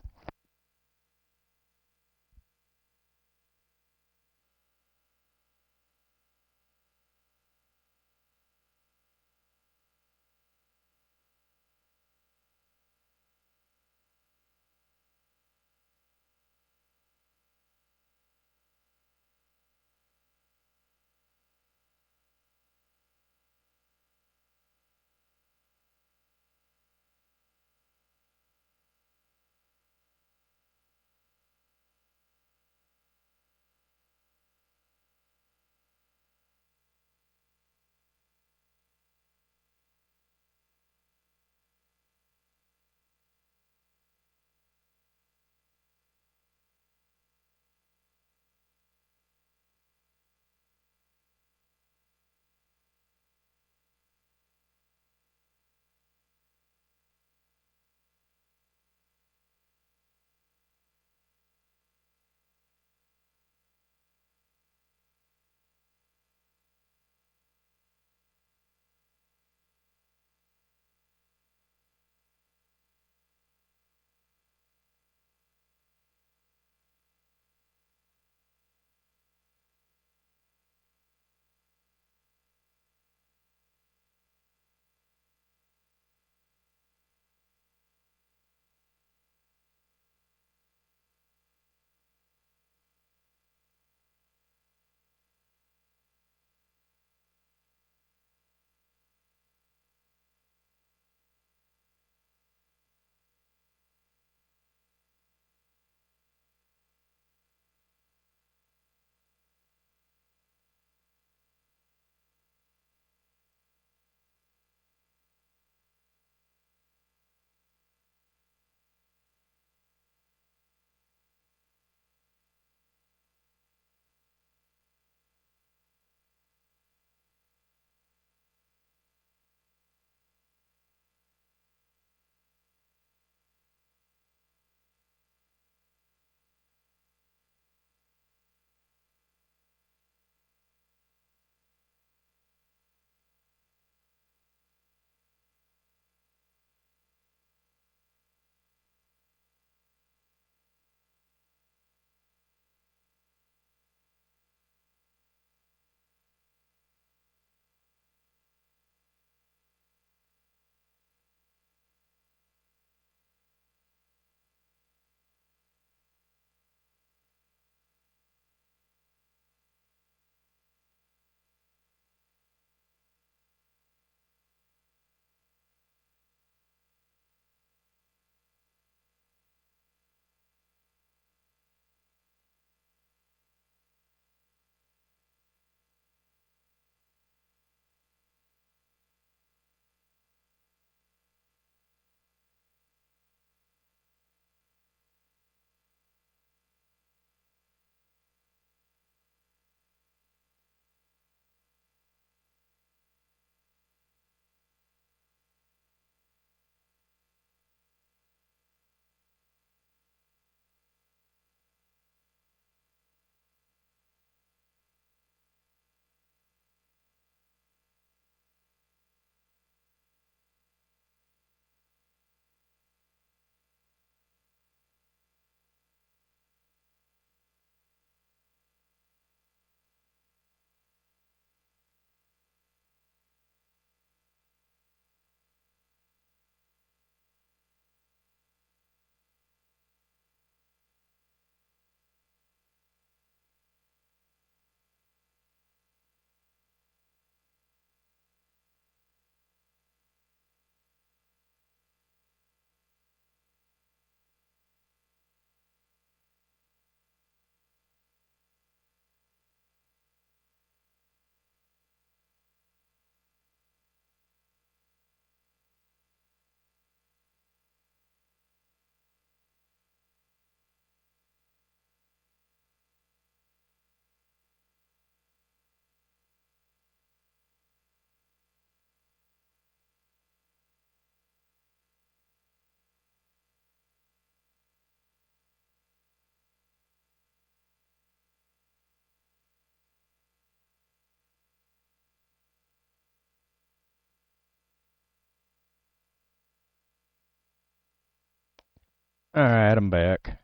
Alright, I'm back.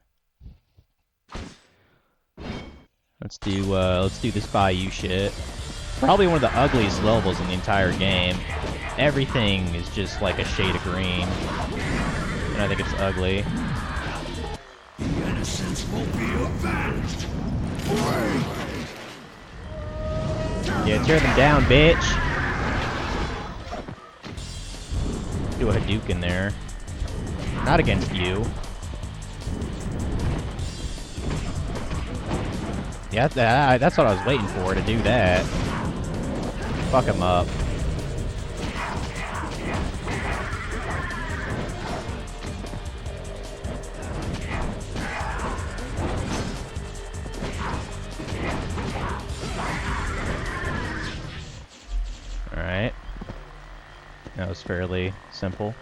Let's do this Bayou shit. Probably one of the ugliest levels in the entire game. Everything is just like a shade of green. And I think it's ugly. The innocents will be avenged. Yeah, tear them down, bitch. Do a Hadouken there. Not against you. Yeah, that's what I was waiting for, to do that. Fuck him up. Alright. That was fairly simple.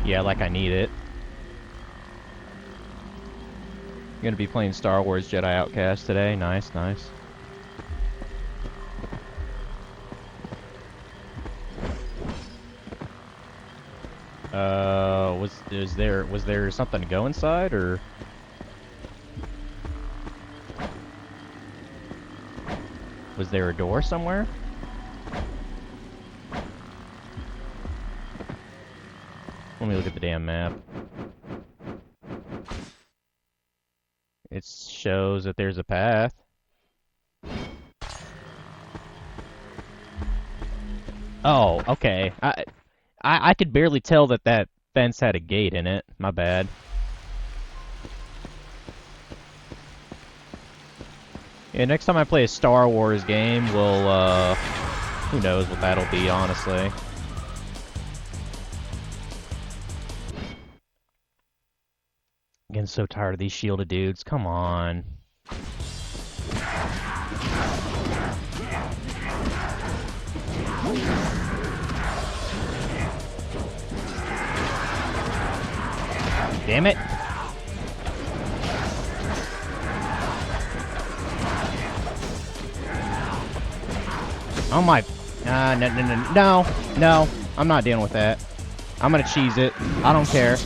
Yeah, like I need it. Gonna be playing Star Wars Jedi Outcast today. Nice, nice. Was there something to go inside, or? Was there a door somewhere? Let me look at the damn map. It shows that there's a path. Oh, okay. I could barely tell that that fence had a gate in it. My bad. Yeah, next time I play a Star Wars game, we'll, who knows what that'll be, honestly. Getting so tired of these shielded dudes. Come on. Damn it. Oh my... No. I'm not dealing with that. I'm gonna cheese it. I don't care.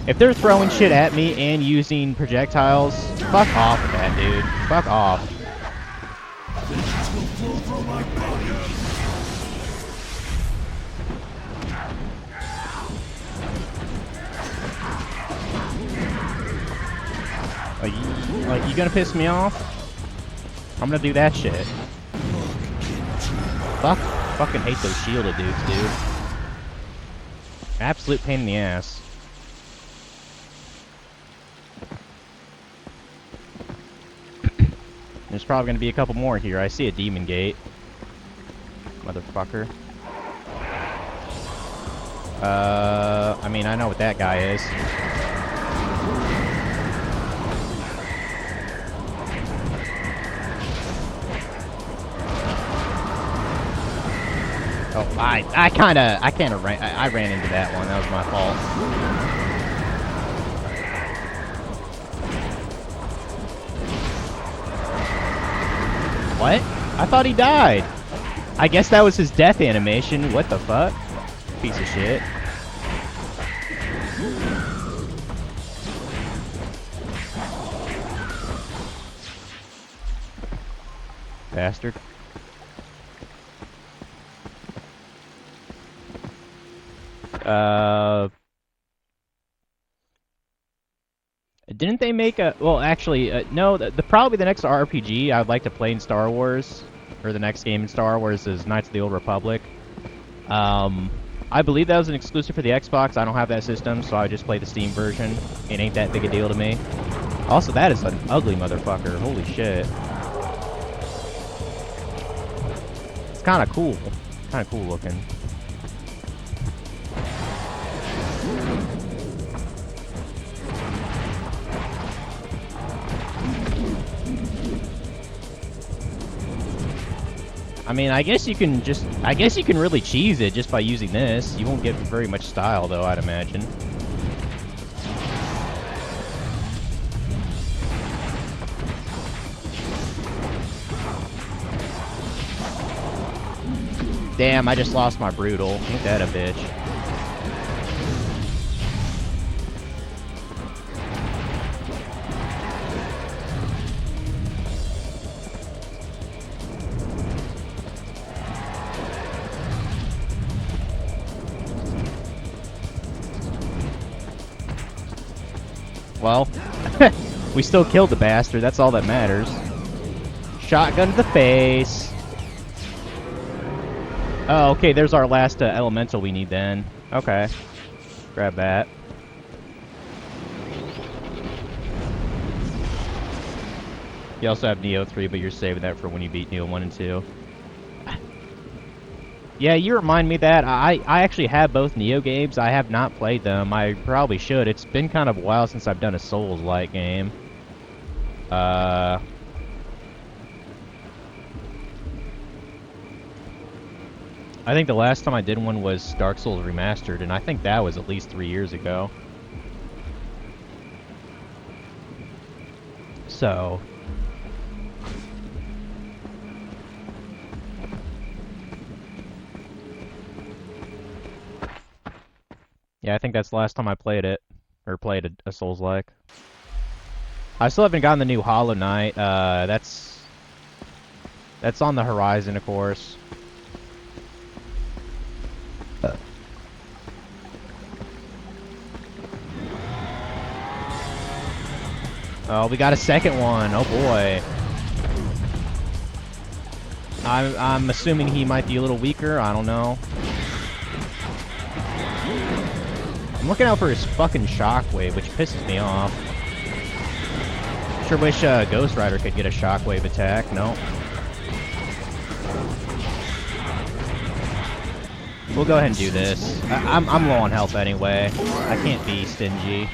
If they're throwing shit at me and using projectiles, fuck off with that, dude. Fuck off. Like, you gonna piss me off? I'm gonna do that shit. Fucking hate those shielded dudes, dude. Absolute pain in the ass. There's probably gonna be a couple more here. I see a demon gate. Motherfucker. I mean, I know what that guy is. Oh, I ran into that one. That was my fault. What? I thought he died. I guess that was his death animation. What the fuck? Piece of shit. Bastard. Didn't they make a... Well, actually, no, probably the next RPG I'd like to play in Star Wars, or the next game in Star Wars, is Knights of the Old Republic. I believe that was an exclusive for the Xbox. I don't have that system, so I just play the Steam version. It ain't that big a deal to me. Also, that is an ugly motherfucker. Holy shit. It's kind of cool. Kind of cool looking. I mean, I guess you can really cheese it just by using this. You won't get very much style, though, I'd imagine. Damn, I just lost my Brutal. Ain't that a bitch. Well, we still killed the bastard, that's all that matters. Shotgun to the face. Oh, okay, there's our last elemental we need then. Okay. Grab that. You also have Neo 3, but you're saving that for when you beat Neo 1 and 2. Yeah, you remind me that. I actually have both Neo games. I have not played them. I probably should. It's been kind of a while since I've done a Souls-like game. I think the last time I did one was Dark Souls Remastered, and I think that was at least 3 years ago. So... yeah, I think that's the last time I played it. Or played a Souls-like. I still haven't gotten the new Hollow Knight. That's on the horizon, of course. Oh, we got a second one. Oh boy. I'm assuming he might be a little weaker. I don't know. I'm looking out for his fucking shockwave, which pisses me off. Sure wish Ghost Rider could get a shockwave attack. No. We'll go ahead and do this. I'm low on health anyway. I can't be stingy.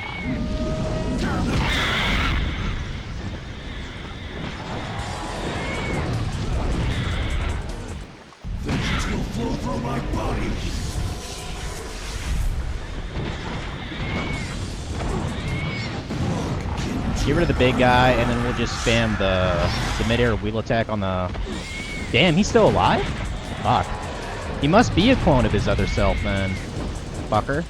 From my body. Get rid of the big guy, and then we'll just spam the mid-air wheel attack on the... Damn, he's still alive? Fuck. He must be a clone of his other self, then. Fucker.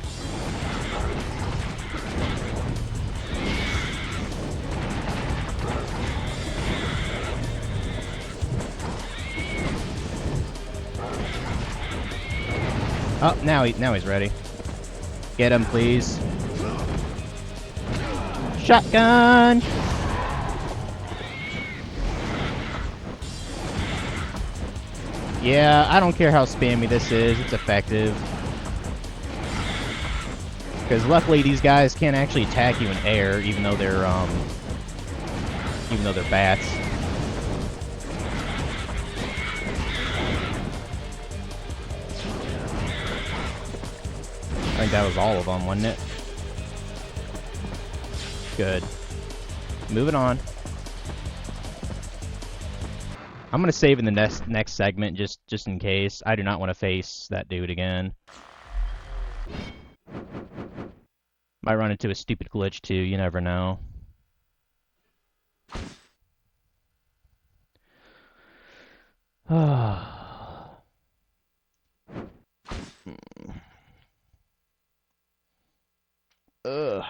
Oh, now he's ready. Get him, please. Shotgun! Yeah, I don't care how spammy this is, it's effective. Because luckily these guys can't actually attack you in air, even though they're bats. I think that was all of them, wasn't it? Good. Moving on. I'm gonna save in the next segment just in case. I do not want to face that dude again. Might run into a stupid glitch too, you never know. Ugh.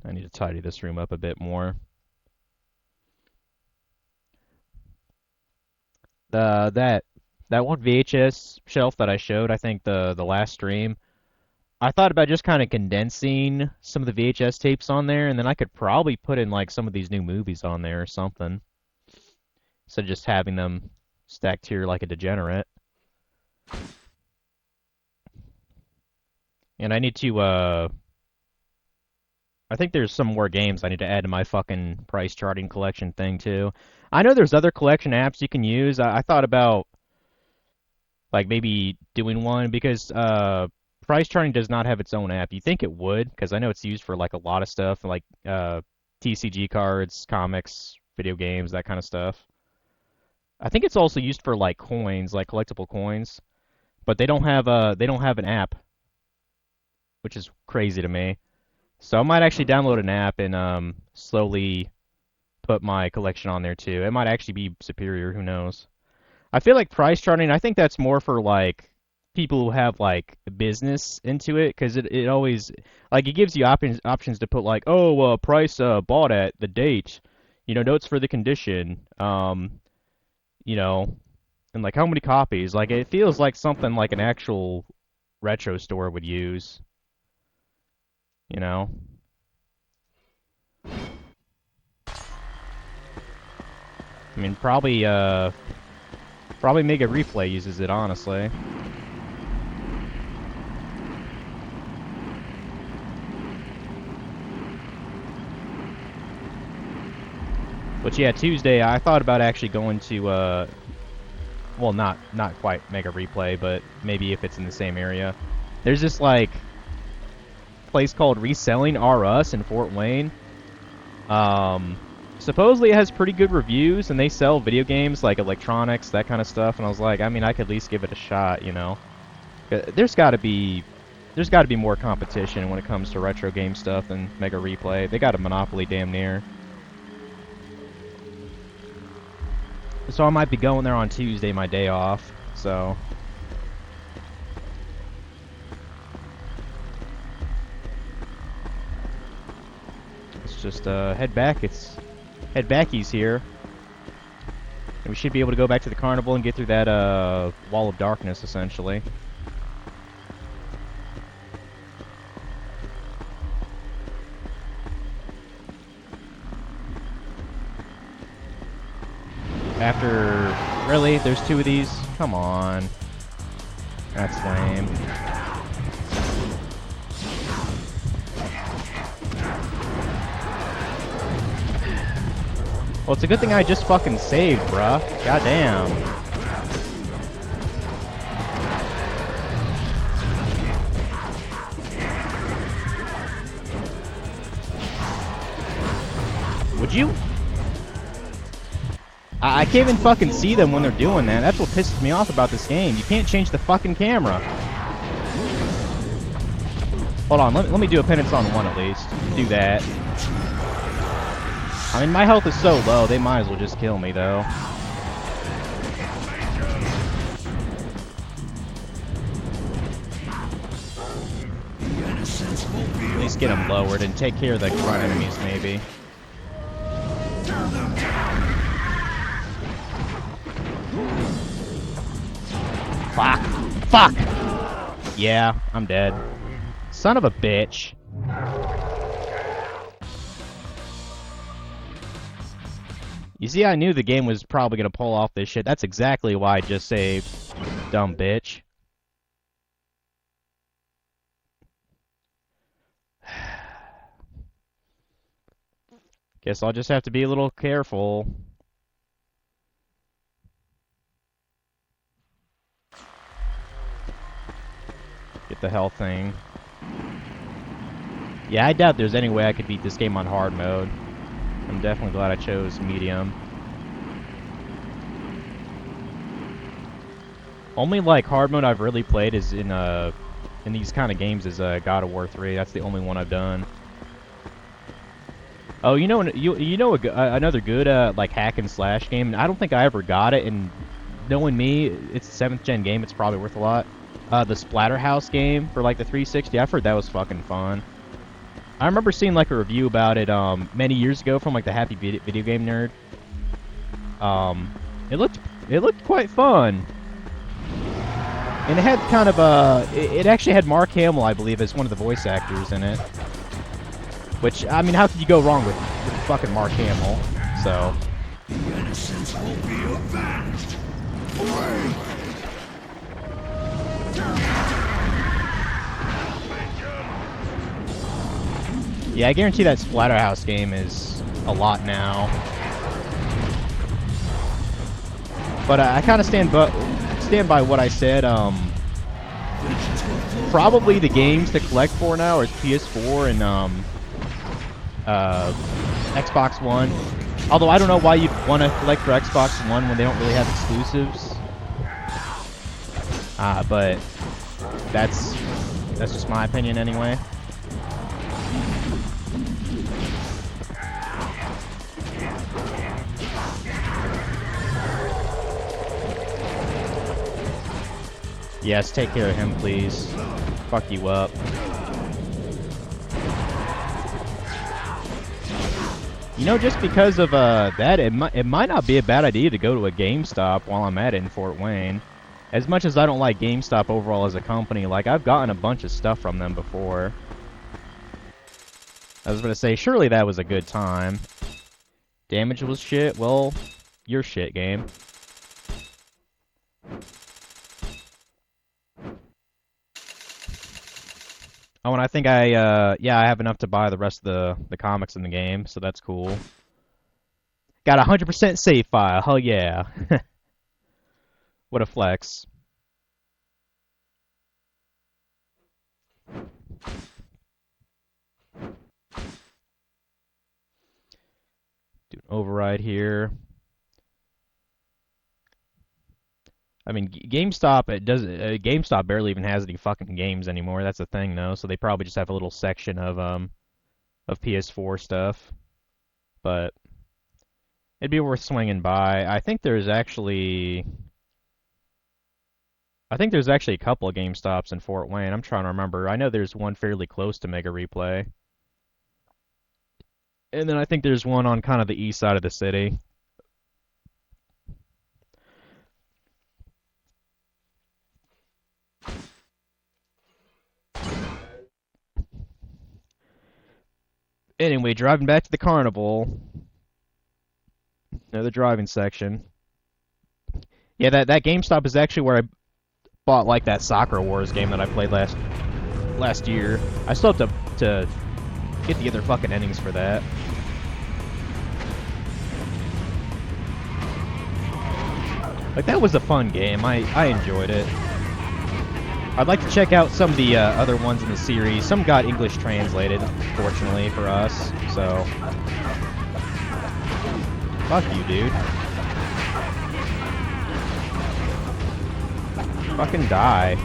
I need to tidy this room up a bit more. That one VHS shelf that I showed, I think the last stream, I thought about just kind of condensing some of the VHS tapes on there, and then I could probably put in like some of these new movies on there or something. Instead of just having them stacked here like a degenerate. And I need to, I think there's some more games I need to add to my fucking price charting collection thing, too. I know there's other collection apps you can use. I thought about, like, maybe doing one, because price charting does not have its own app. You think it would, because I know it's used for, like, a lot of stuff, like TCG cards, comics, video games, that kind of stuff. I think it's also used for like coins, like collectible coins, but they don't have an app, which is crazy to me. So I might actually download an app and slowly put my collection on there too. It might actually be superior, who knows. I feel like price charting, I think that's more for like people who have like business into it, because it always like it gives you options to put like, oh, price bought at the date, notes for the condition, you know, and like how many copies. Like it feels like something like an actual retro store would use, you know. I mean, probably Mega Replay uses it, honestly. But yeah, Tuesday I thought about actually going to well, not quite Mega Replay, but maybe if it's in the same area. There's this like place called Reselling R Us in Fort Wayne. Supposedly it has pretty good reviews, and they sell video games like electronics, that kind of stuff. And I was like, I mean, I could at least give it a shot, you know. There's got to be more competition when it comes to retro game stuff than Mega Replay. They got a monopoly damn near. So I might be going there on Tuesday, my day off. So let's just head back. It's head backies here. And we should be able to go back to the carnival and get through that wall of darkness, essentially. After... Really? There's two of these? Come on. That's lame. Well, it's a good thing I just fucking saved, bruh. Goddamn. Would you? I can't even fucking see them when they're doing that. That's what pisses me off about this game. You can't change the fucking camera. Hold on, let me do a penance on one at least. Do that. I mean, my health is so low, they might as well just kill me, though. At least get them lowered and take care of the front enemies, maybe. Fuck! Fuck! Yeah, I'm dead. Son of a bitch. You see, I knew the game was probably gonna pull off this shit. That's exactly why I just saved. Dumb bitch. Guess I'll just have to be a little careful. Get the health thing. Yeah, I doubt there's any way I could beat this game on hard mode. I'm definitely glad I chose medium. Only like hard mode I've really played is in these kind of games is God of War 3. That's the only one I've done. Oh, you know another good like hack and slash game. I don't think I ever got it, and knowing me, it's a 7th gen game. It's probably worth a lot. The Splatterhouse game for like the 360. I've heard that was fucking fun. I remember seeing like a review about it many years ago from like the Happy Video Game Nerd. It looked quite fun, and it had kind of it actually had Mark Hamill, I believe, as one of the voice actors in it. Which, I mean, how could you go wrong with fucking Mark Hamill? So. The innocents will be avenged. Yeah, I guarantee that Splatterhouse game is a lot now. But I kind of stand by what I said. Probably the games to collect for now are PS4 and Xbox One. Although I don't know why you'd want to collect for Xbox One when they don't really have exclusives. But that's just my opinion anyway. Yes, take care of him, please. Fuck you up. You know, just because of that, it might not be a bad idea to go to a GameStop while I'm at it in Fort Wayne. As much as I don't like GameStop overall as a company, like, I've gotten a bunch of stuff from them before. I was gonna say, surely that was a good time. Damage was shit? Well, you're shit, game. Oh, and I think yeah, I have enough to buy the rest of the comics in the game, so that's cool. Got a 100% save file, hell yeah. What a flex. Do an override here. I mean, GameStop, GameStop barely even has any fucking games anymore. That's the thing, though. So they probably just have a little section of PS4 stuff. But it'd be worth swinging by. I think there's actually a couple of GameStops in Fort Wayne. I'm trying to remember. I know there's one fairly close to Mega Replay. And then I think there's one on kind of the east side of the city. Anyway, driving back to the carnival. Another driving section. Yeah, that GameStop is actually where I bought like that Soccer Wars game that I played last year. I still have to get the other fucking endings for that. Like, that was a fun game. I enjoyed it. I'd like to check out some of the other ones in the series. Some got English translated, fortunately for us, so... Fuck you, dude. Fucking die.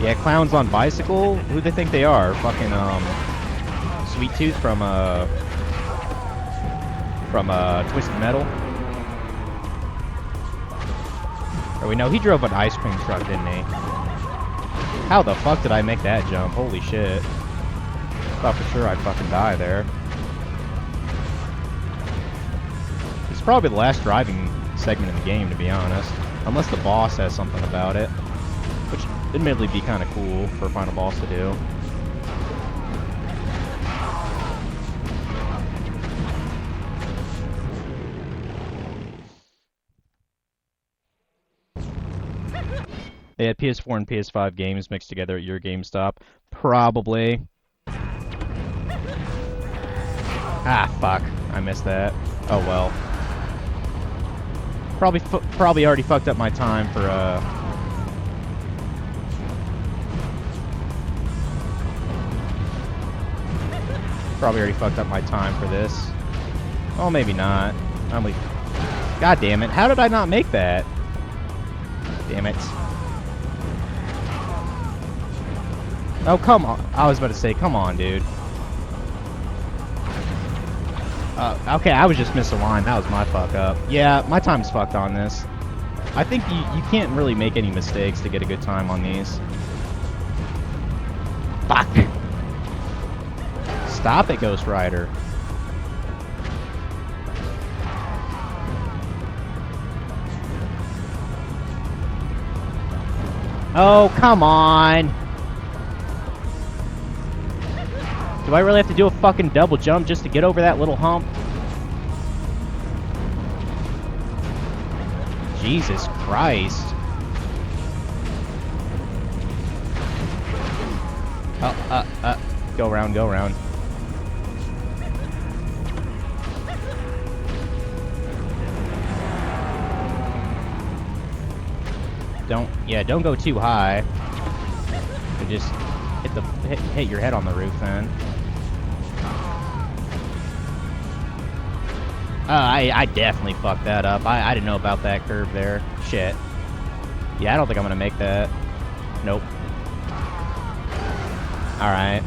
Yeah, Clowns on Bicycle? Who do they think they are? Fucking, Sweet Tooth from Twisted Metal? Or we know he drove an ice cream truck, didn't he? How the fuck did I make that jump? Holy shit. Thought for sure I'd fucking die there. It's probably the last driving segment in the game, to be honest. Unless the boss has something about it. Which, admittedly, be kind of cool for a final boss to do. They had PS4 and PS5 games mixed together at your GameStop. Probably. Ah, fuck. I missed that. Oh well. Probably already fucked up my time for, Probably already fucked up my time for this. Oh, maybe not. God damn it. How did I not make that? Damn it. Oh, come on. I was about to say, come on, dude. Okay, I was just misaligned. That was my fuck up. Yeah, my time's fucked on this. I think you can't really make any mistakes to get a good time on these. Fuck! Stop it, Ghost Rider. Oh, come on! Do I really have to do a fucking double jump just to get over that little hump? Jesus Christ. Go around, go around. Don't go too high. You just hit your head on the roof then. I definitely fucked that up. I didn't know about that curve there. Shit. Yeah, I don't think I'm gonna make that. Nope. Alright.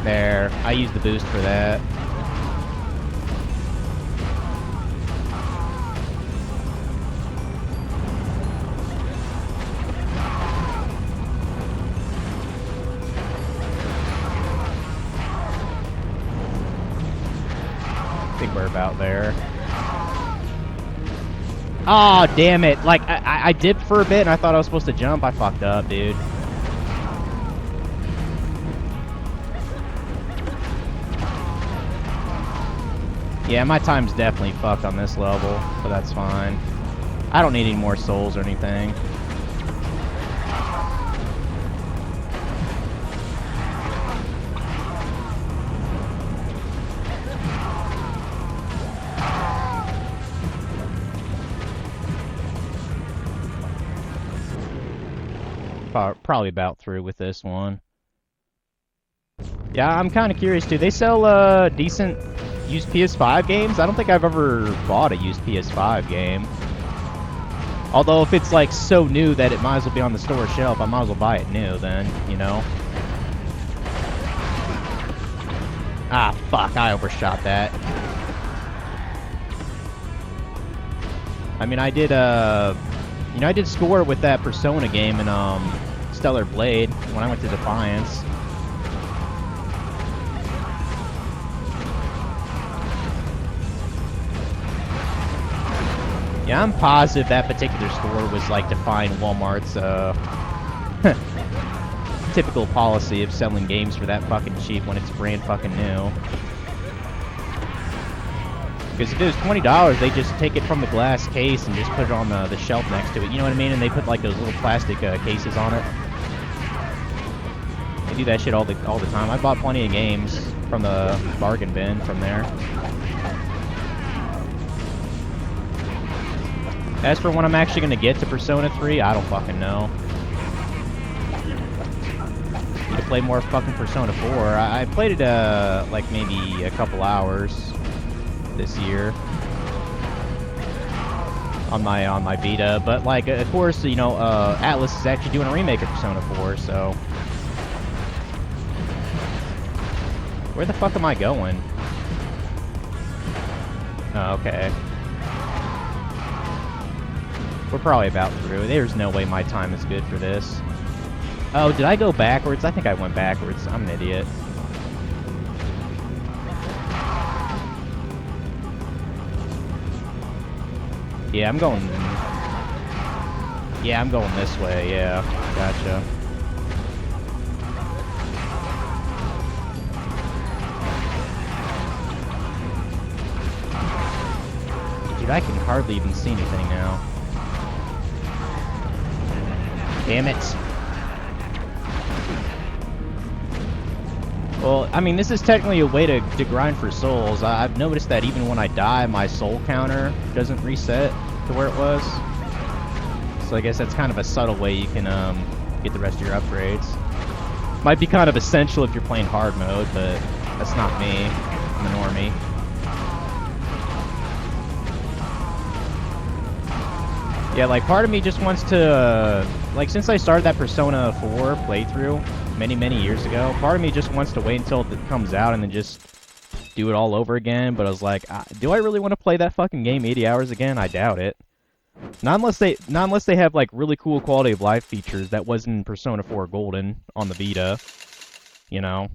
There. I used the boost for that. I think we're about there. Oh, damn it. Like, I dipped for a bit and I thought I was supposed to jump. I fucked up, dude. Yeah, my time's definitely fucked on this level, but that's fine. I don't need any more souls or anything. Probably about through with this one. Yeah, I'm kind of curious too. They sell decent used PS5 games. I don't think I've ever bought a used PS5 game. Although if it's like so new that it might as well be on the store shelf, I might as well buy it new then, you know? Ah, fuck, I overshot that. I mean, I did, you know, I did score with that Persona game in, Stellar Blade when I went to Defiance. Yeah, I'm positive that particular store was, like, defying Walmart's, typical policy of selling games for that fucking cheap when it's brand fucking new. Because if it was $20, they just take it from the glass case and just put it on the shelf next to it. You know what I mean? And they put like those little plastic cases on it. They do that shit all the time. I bought plenty of games from the bargain bin from there. As for when I'm actually gonna get to Persona 3, I don't fucking know. Need to play more fucking Persona 4. I played it like maybe a couple hours this year on my Vita, but like of course, you know, Atlus is actually doing a remake of Persona 4, so where the fuck am I going? Oh, okay. We're probably about through. There's no way my time is good for this. Oh, did I go backwards? I think I went backwards. I'm an idiot. Yeah, I'm going this way, yeah. Gotcha. Dude, I can hardly even see anything now. Damn it. Well, I mean, this is technically a way to grind for souls. I've noticed that even when I die, my soul counter doesn't reset to where it was. So I guess that's kind of a subtle way you can get the rest of your upgrades. Might be kind of essential if you're playing hard mode, but that's not me. I'm a normie. Yeah, like, part of me just wants to, like, since I started that Persona 4 playthrough many years ago, part of me just wants to wait until it comes out and then just do it all over again, but I was like, do I really want to play that fucking game 80 hours again? I doubt it. Not unless they have, like, really cool quality of life features that wasn't in Persona 4 Golden on the Vita, you know?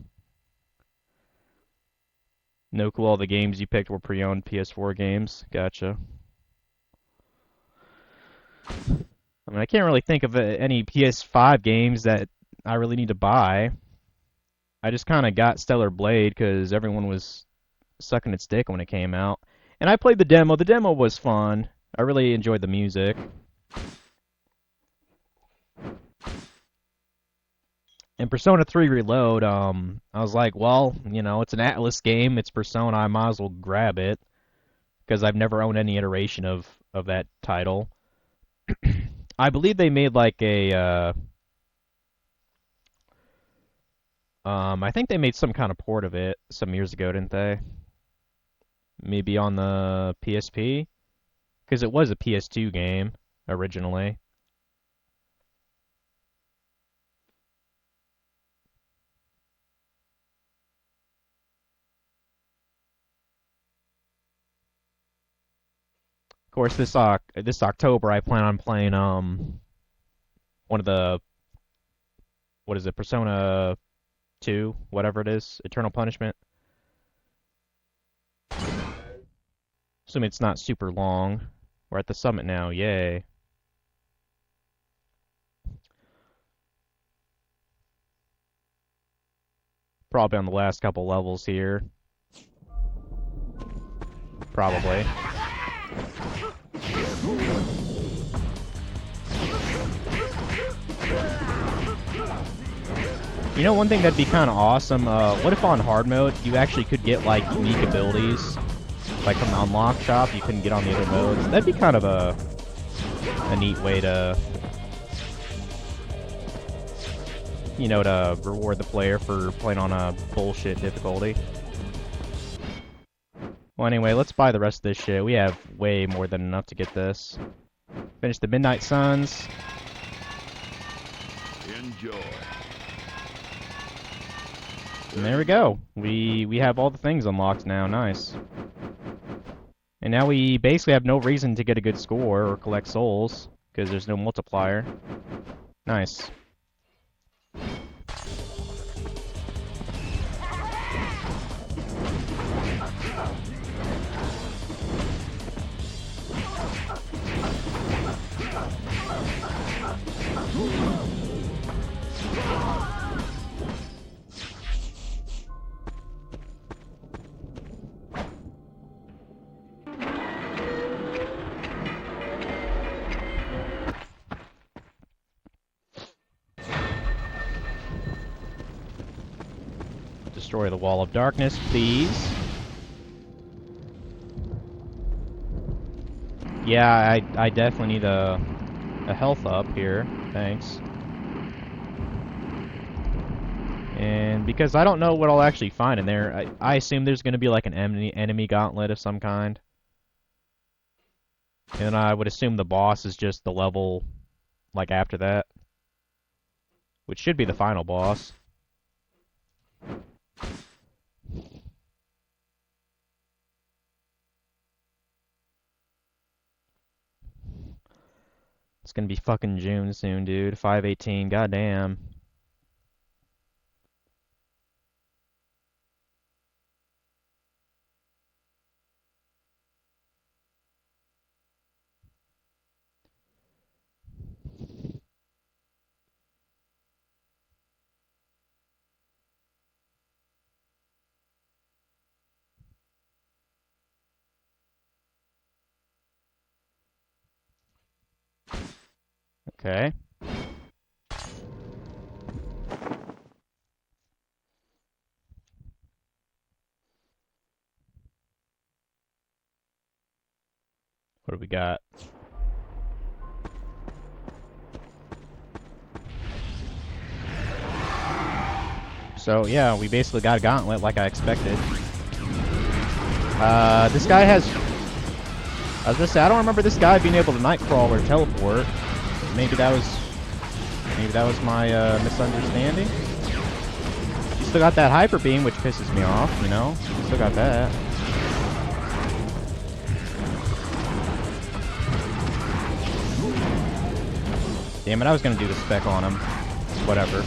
No clue all the games you picked were pre-owned PS4 games. Gotcha. I mean, I can't really think of any PS5 games that I really need to buy. I just kind of got Stellar Blade because everyone was sucking its dick when it came out. And I played the demo. The demo was fun. I really enjoyed the music. And Persona 3 Reload, I was like, well, you know, it's an Atlus game. It's Persona. I might as well grab it. Because I've never owned any iteration of that title. I believe they made like a I think they made some kind of port of it some years ago, didn't they? Maybe on the PSP? Because it was a PS2 game originally. Of course, this October I plan on playing one of the, what is it, Persona 2, whatever it is, Eternal Punishment. Assuming it's not super long. We're at the summit now, yay. Probably on the last couple levels here. Probably. You know, one thing that'd be kind of awesome, what if on hard mode you actually could get, like, unique abilities? Like from the unlock shop, you couldn't get on the other modes. That'd be kind of a neat way to, you know, to reward the player for playing on a bullshit difficulty. Well, anyway, let's buy the rest of this shit. We have way more than enough to get this. Finish the Midnight Suns. Enjoy. And there we go. We have all the things unlocked now. Nice. And now we basically have no reason to get a good score or collect souls, because there's no multiplier. Nice. Destroy the Wall of Darkness, please. Yeah, I definitely need a health up here. Thanks. And because I don't know what I'll actually find in there, I assume there's going to be like an enemy gauntlet of some kind. And I would assume the boss is just the level like after that, which should be the final boss. It's gonna be fucking June soon, dude. 5/18, goddamn. Okay. What do we got? So, yeah, we basically got a gauntlet like I expected. This guy has... I was gonna say, I don't remember this guy being able to nightcrawl or teleport. Maybe that was my misunderstanding. You still got that hyper beam, which pisses me off, you know? Still got that. Damn it, I was gonna do the spec on him. Whatever.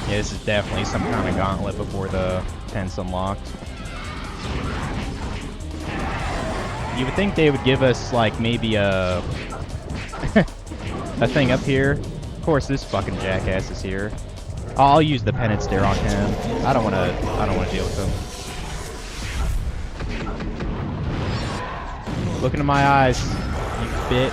Yeah, this is definitely some kind of gauntlet before the tent's unlocked. You would think they would give us, like, maybe a... a thing up here. Of course, this fucking jackass is here. I'll use the penance stare on him. I don't wanna deal with him. Look into my eyes, you bitch.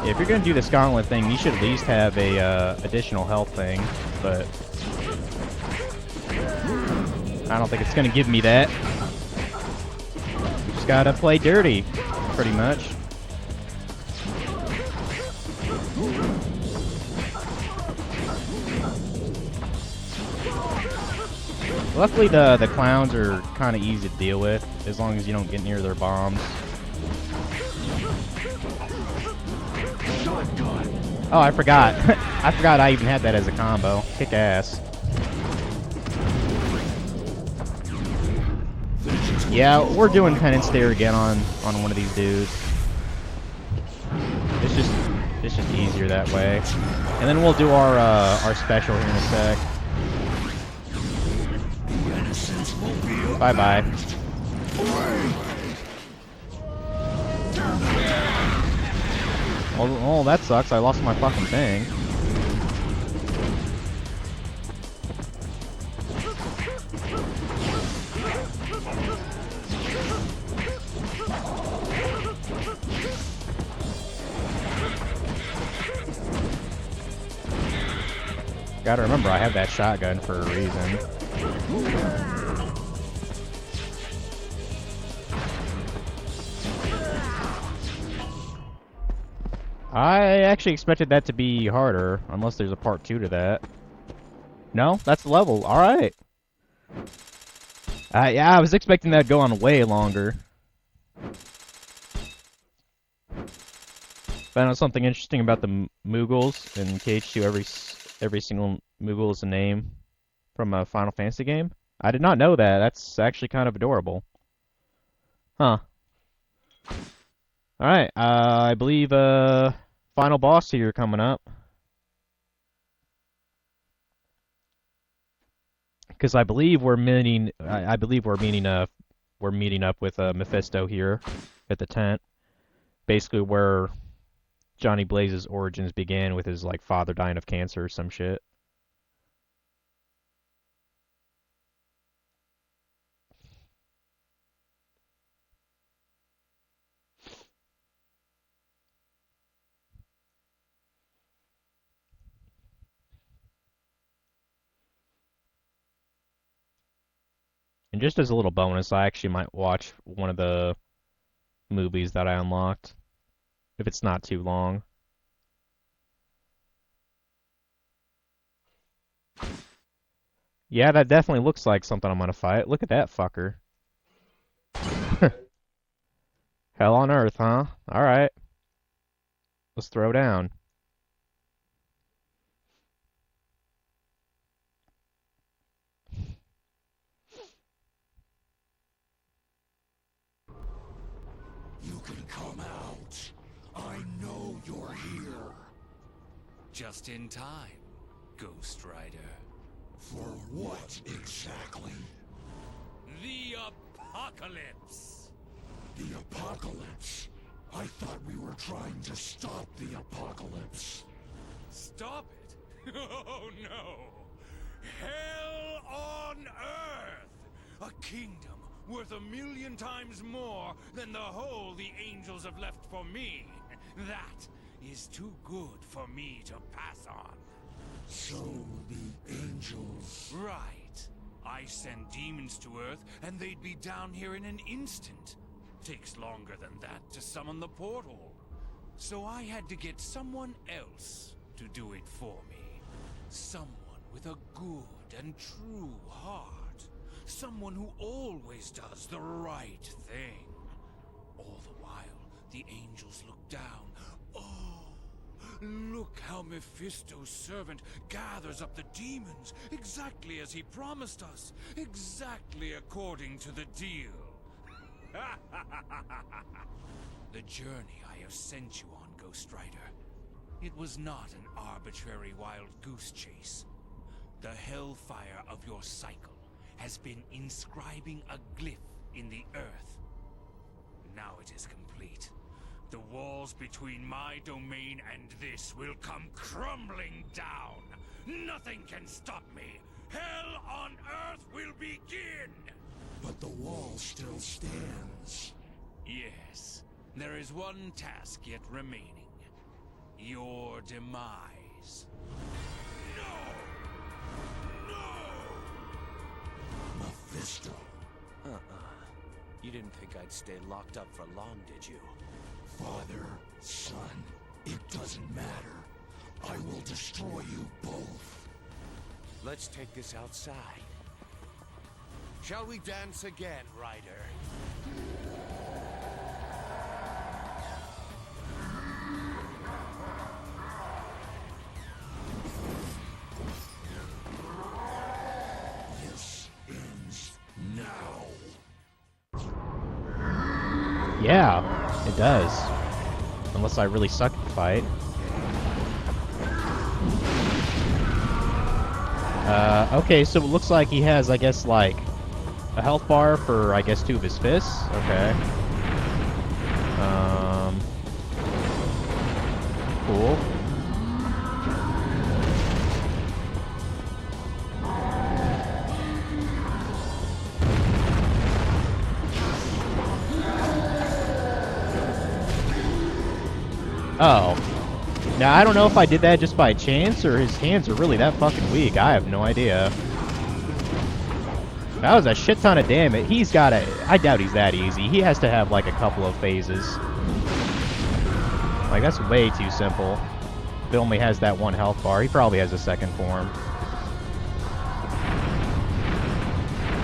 If you're gonna do this gauntlet thing, you should at least have a additional health thing, but I don't think it's gonna give me that. Just gotta play dirty, pretty much. Luckily, the clowns are kind of easy to deal with, as long as you don't get near their bombs. Oh, I forgot. I forgot I even had that as a combo. Kick ass. Yeah, we're doing penance there again on one of these dudes. It's just easier that way. And then we'll do our special here in a sec. Bye bye. Oh, that sucks. I lost my fucking thing. Gotta remember, I have that shotgun for a reason. I actually expected that to be harder, unless there's a part 2 to that. No? That's the level. Alright. Yeah, I was expecting that to go on way longer. Found out something interesting about the Moogles in KH2. Every single Moogle is a name from a Final Fantasy game. I did not know that. That's actually kind of adorable. Huh. Alright, I believe, final boss here coming up. Because I believe we're meeting, we're meeting up with, Mephisto here at the tent. Basically where Johnny Blaze's origins began, with his, like, father dying of cancer or some shit. And just as a little bonus, I actually might watch one of the movies that I unlocked, if it's not too long. Yeah, that definitely looks like something I'm gonna fight. Look at that fucker. Hell on Earth, huh? Alright. Let's throw down. You can come out. I know you're here. Just in time, Ghost Rider. For what exactly? The apocalypse! The apocalypse? I thought we were trying to stop the apocalypse. Stop it? Oh no! Hell on Earth! A kingdom worth 1,000,000 times more than the whole the angels have left for me. That is too good for me to pass on. So the angels... Right. I send demons to Earth, and they'd be down here in an instant. Takes longer than that to summon the portal. So I had to get someone else to do it for me. Someone with a good and true heart. Someone who always does the right thing. All the while, the angels look down. Oh, look how Mephisto's servant gathers up the demons, exactly as he promised us, exactly according to the deal. The journey I have sent you on, Ghost Rider, it was not an arbitrary wild goose chase. The hellfire of your cycle has been inscribing a glyph in the earth. Now it is complete. The walls between my domain and this will come crumbling down. Nothing can stop me. Hell on Earth will begin! But the wall still stands. Yes, there is one task yet remaining. your demise. Mephisto. You didn't think I'd stay locked up for long, did you? Father, son, it doesn't matter. I will destroy you both. Let's take this outside. Shall we dance again, Ryder? This ends now. Yeah, it does. Unless I really suck at the fight. Okay, so it looks like he has, I guess, like, a health bar for, I guess, 2 of his fists. Okay. Cool. Oh. Now, I don't know if I did that just by chance, or his hands are really that fucking weak. I have no idea. That was a shit ton of damage. He's got a... I doubt he's that easy. He has to have, like, a couple of phases. Like, that's way too simple. If he only has that 1 health bar, he probably has a second form.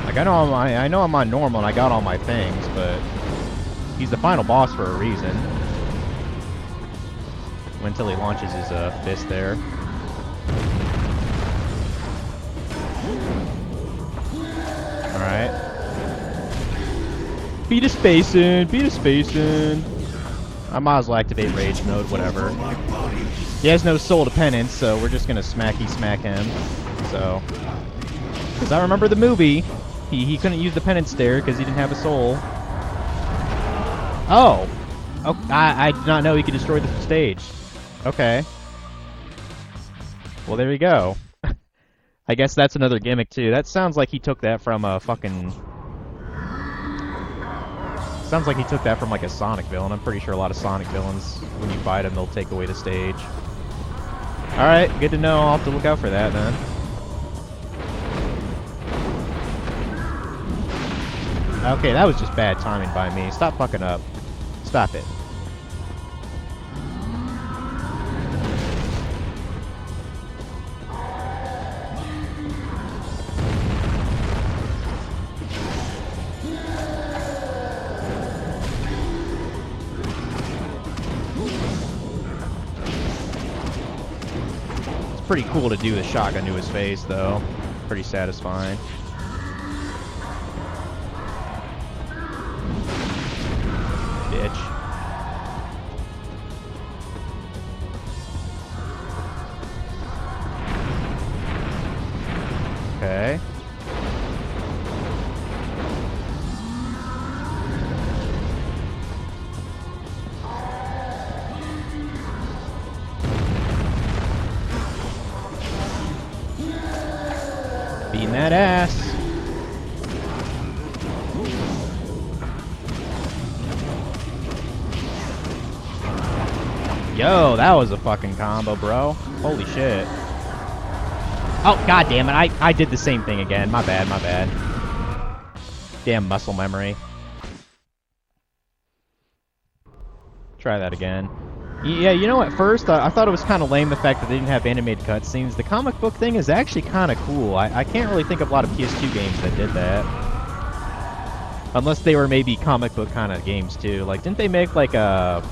Like, I know I'm on normal and I got all my things, but... he's the final boss for a reason. Until he launches his fist there. Alright. Beat a spacin', beat a spacin'. I might as well activate rage mode, whatever. He has no soul dependence, so we're just gonna smacky smack him. So. Because I remember the movie. He couldn't use the penance stare because he didn't have a soul. Oh! I did not know he could destroy the stage. Okay. Well, there you go. I guess that's another gimmick, too. That sounds like he took that from a fucking... sounds like he took that from, like, a Sonic villain. I'm pretty sure a lot of Sonic villains, when you fight them, they'll take away the stage. Alright, good to know. I'll have to look out for that, then. Okay, that was just bad timing by me. Stop fucking up. Stop it. Pretty cool to do the shotgun to his face, though. Pretty satisfying. Bitch. Okay. Beating that ass. Yo, that was a fucking combo, bro. Holy shit. Oh, god damn it. I did the same thing again. My bad, my bad. Damn muscle memory. Try that again. Yeah, you know, at first, I thought it was kind of lame the fact that they didn't have animated cutscenes. The comic book thing is actually kind of cool. I can't really think of a lot of PS2 games that did that. Unless they were maybe comic book kind of games, too. Like, didn't they make, like, a...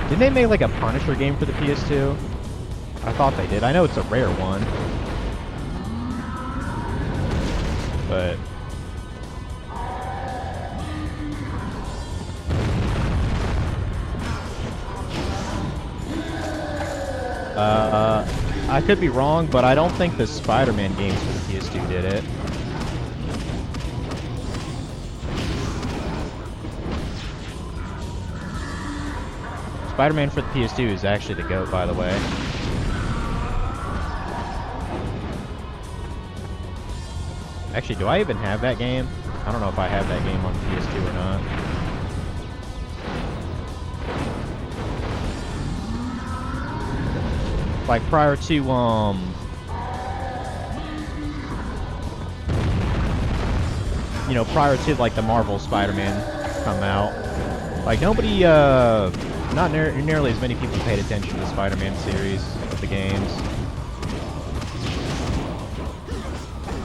Didn't they make, like, a Punisher game for the PS2? I thought they did. I know it's a rare one. But... I could be wrong, but I don't think the Spider-Man games for the PS2 did it. Spider-Man for the PS2 is actually the GOAT, by the way. Actually, do I even have that game? I don't know if I have that game on the PS2 or not. Like prior to you know, prior to like the Marvel Spider-Man come out, like nobody, not nearly as many people paid attention to the Spider-Man series of the games.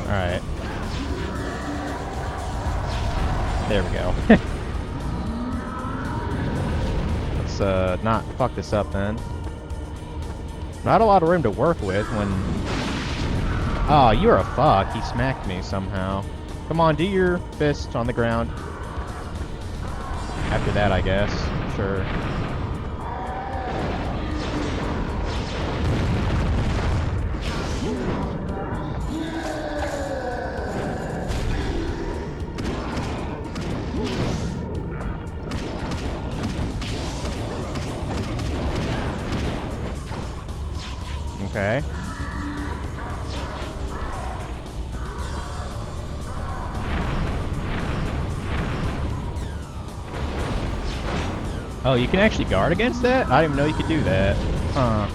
All right, there we go. Let's not fuck this up then. Not a lot of room to work with when. Oh, you're a fuck. He smacked me somehow. Come on, do your fist on the ground. After that, I guess. Sure. Okay. Oh, you can actually guard against that? I didn't even know you could do that. Huh.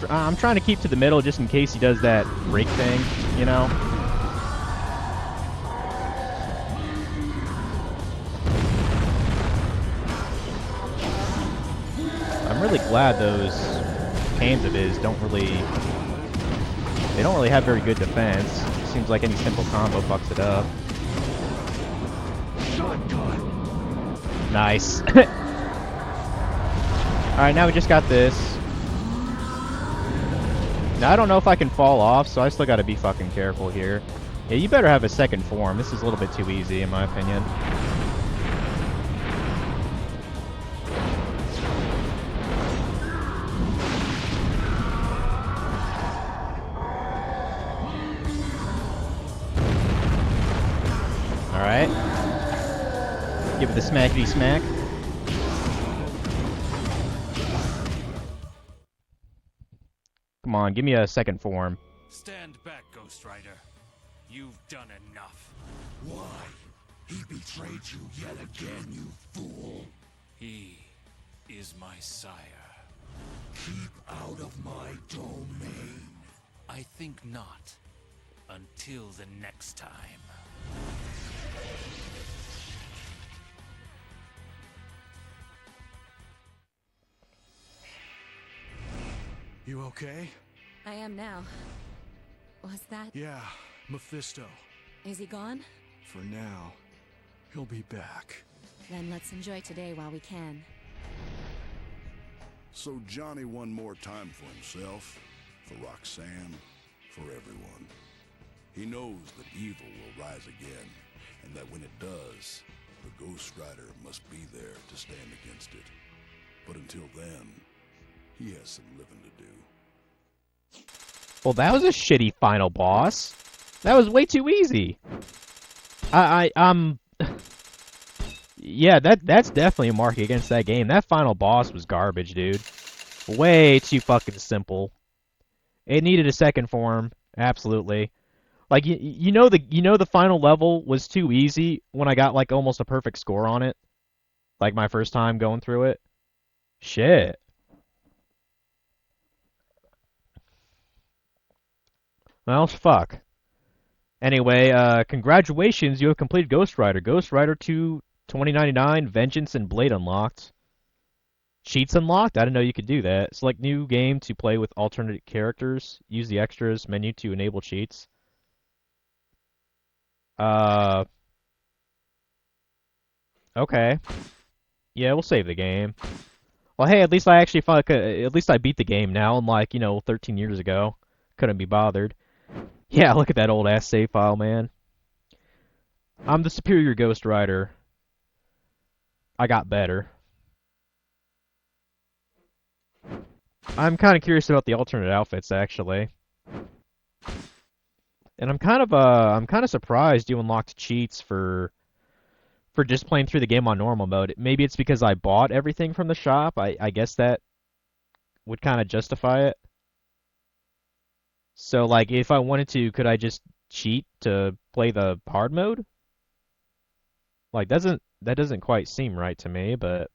I'm trying to keep to the middle just in case he does that rake thing, you know? I'm really glad those canes of his don't really have very good defense. Seems like any simple combo fucks it up. Nice. Alright, now we just got this. Now I don't know if I can fall off, so I still gotta be fucking careful here. Yeah, you better have a second form. This is a little bit too easy in my opinion. Alright. Give it the smackety smack. Come on, give me a second form. Stand back, Ghost Rider. You've done enough. Why? He betrayed you yet again, you fool. He is my sire. Keep out of my domain. I think not. Until the next time. You okay? I am now. Was that... Yeah, Mephisto. Is he gone? For now. He'll be back. Then let's enjoy today while we can. So Johnny won more time for himself, for Roxanne, for everyone. He knows that evil will rise again, and that when it does, the Ghost Rider must be there to stand against it. But until then, he has some living to do. Well, that was a shitty final boss. That was way too easy. Yeah, that's definitely a mark against that game. That final boss was garbage, dude. Way too fucking simple. It needed a second form, absolutely. Like you know the final level was too easy when I got like almost a perfect score on it. Like my first time going through it. Shit. Well, fuck. Anyway, congratulations, you have completed Ghost Rider. Ghost Rider 2 2099, Vengeance and Blade unlocked. Cheats unlocked? I didn't know you could do that. Select new game to play with alternate characters. Use the extras menu to enable cheats. Okay. Yeah, we'll save the game. Well, hey, at least I actually at least I beat the game now, unlike, 13 years ago. Couldn't be bothered. Yeah, look at that old ass save file, man. I'm the superior Ghost Rider. I got better. I'm kind of curious about the alternate outfits, actually. And I'm kind of surprised you unlocked cheats for just playing through the game on normal mode. Maybe it's because I bought everything from the shop. I guess that would kind of justify it. So, like, if I wanted to, could I just cheat to play the hard mode? Like, that doesn't quite seem right to me, but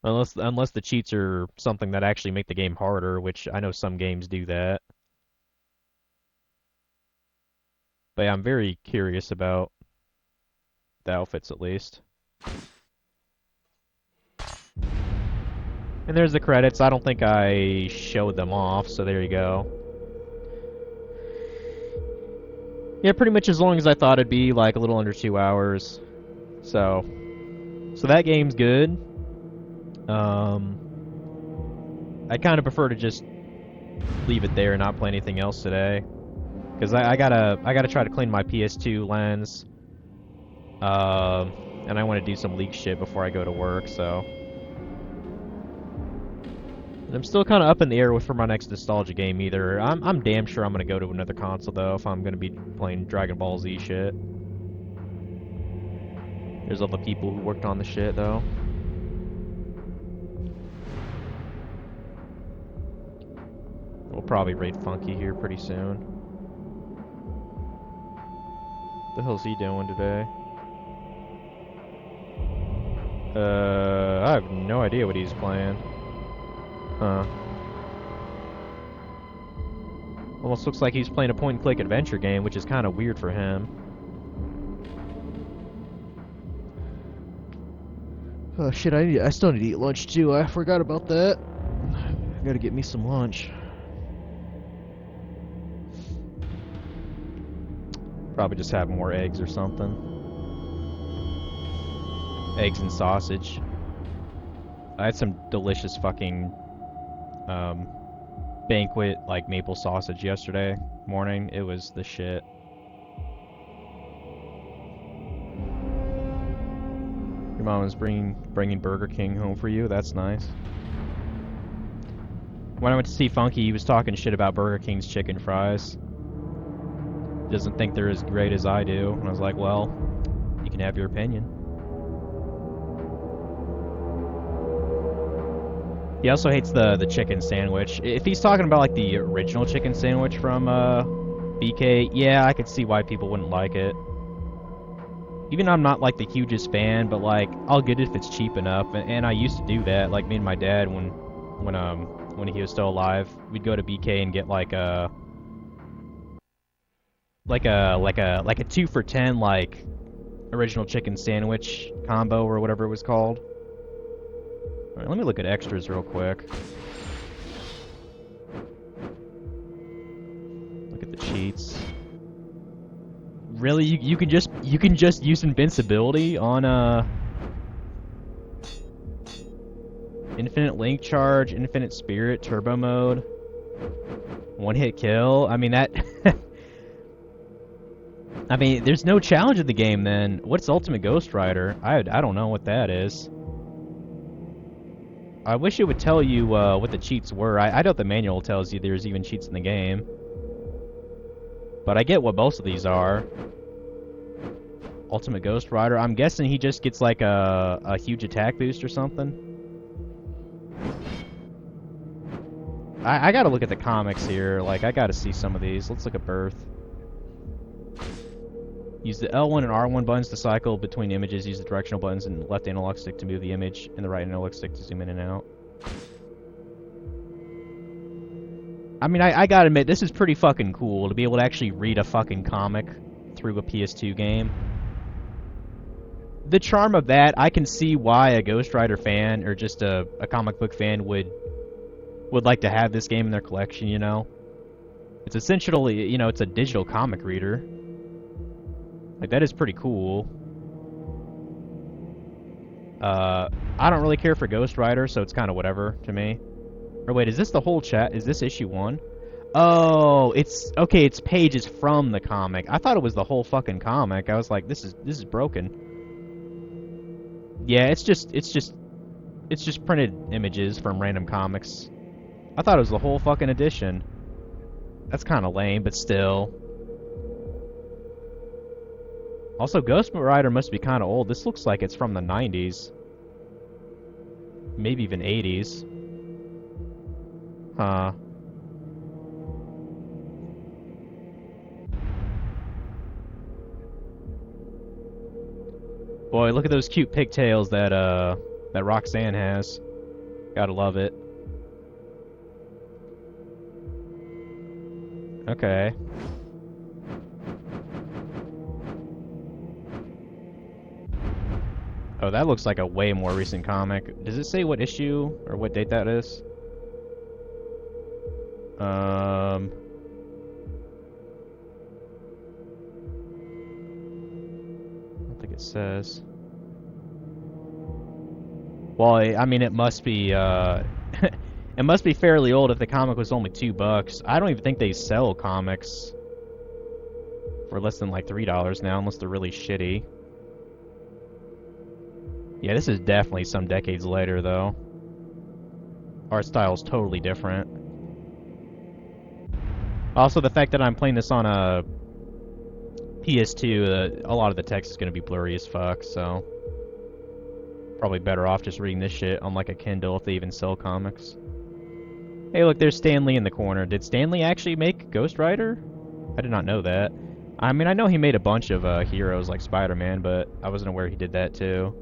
Unless the cheats are something that actually make the game harder, which I know some games do that. But yeah, I'm very curious about the outfits at least. And there's the credits. I don't think I showed them off, so there you go. Yeah, pretty much as long as I thought it'd be, like a little under 2 hours. So that game's good. I kind of prefer to just leave it there and not play anything else today, because I gotta try to clean my PS2 lens. And I want to do some leak shit before I go to work, so. And I'm still kind of up in the air for my next nostalgia game either. I'm damn sure I'm gonna go to another console though if I'm gonna be playing Dragon Ball Z shit. There's all the people who worked on the shit though. We'll probably raid Funky here pretty soon. What the hell's he doing today? I have no idea what he's playing. Huh. Almost looks like he's playing a point-and-click adventure game, which is kind of weird for him. Oh shit, I still need to eat lunch too. I forgot about that. I gotta get me some lunch. Probably just have more eggs or something. Eggs and sausage. I had some delicious fucking banquet like maple sausage yesterday morning. It was the shit. Your mom was bringing Burger King home for you. That's nice. When I went to see Funky, he was talking shit about Burger King's chicken fries. Doesn't think they're as great as I do. And I was like, well, you can have your opinion. He also hates the chicken sandwich. If he's talking about like the original chicken sandwich from BK, yeah, I could see why people wouldn't like it. Even though I'm not like the hugest fan, but like I'll get it if it's cheap enough. And I used to do that. Like me and my dad, when he was still alive, we'd go to BK and get like a 2 for $10 like original chicken sandwich combo or whatever it was called. Alright, let me look at extras real quick. Look at the cheats. Really, you can just use invincibility on infinite link charge, infinite spirit, turbo mode, one hit kill. I mean that. I mean, there's no challenge in the game then. What's Ultimate Ghost Rider? I don't know what that is. I wish it would tell you what the cheats were. I doubt the manual tells you there's even cheats in the game. But I get what most of these are. Ultimate Ghost Rider. I'm guessing he just gets like a huge attack boost or something. I gotta look at the comics here. Like, I gotta see some of these. Let's look at Birth. Use the L1 and R1 buttons to cycle between images. Use the directional buttons and left analog stick to move the image, and the right analog stick to zoom in and out. I mean, I gotta admit, this is pretty fucking cool to be able to actually read a fucking comic through a PS2 game. The charm of that, I can see why a Ghost Rider fan, or just a comic book fan, would like to have this game in their collection, you know? It's essentially, you know, it's a digital comic reader. Like, that is pretty cool. I don't really care for Ghost Rider, so it's kind of whatever to me. Or wait, is this the whole chat? Is this issue 1? Oh, it's... Okay, it's pages from the comic. I thought it was the whole fucking comic. I was like, this is broken. Yeah, it's just printed images from random comics. I thought it was the whole fucking edition. That's kind of lame, but still... Also, Ghost Rider must be kind of old. This looks like it's from the 90s. Maybe even 80s. Huh. Boy, look at those cute pigtails that Roxanne has. Gotta love it. Okay. Oh, that looks like a way more recent comic. Does it say what issue or what date that is? I don't think it says. Well, I mean, it must be, it must be fairly old if the comic was only $2. I don't even think they sell comics for less than like $3 now, unless they're really shitty. Yeah, this is definitely some decades later, though. Art style's totally different. Also, the fact that I'm playing this on a PS2, a lot of the text is going to be blurry as fuck, so... Probably better off just reading this shit on like a Kindle if they even sell comics. Hey, look, there's Stan Lee in the corner. Did Stan Lee actually make Ghost Rider? I did not know that. I mean, I know he made a bunch of heroes like Spider-Man, but I wasn't aware he did that too.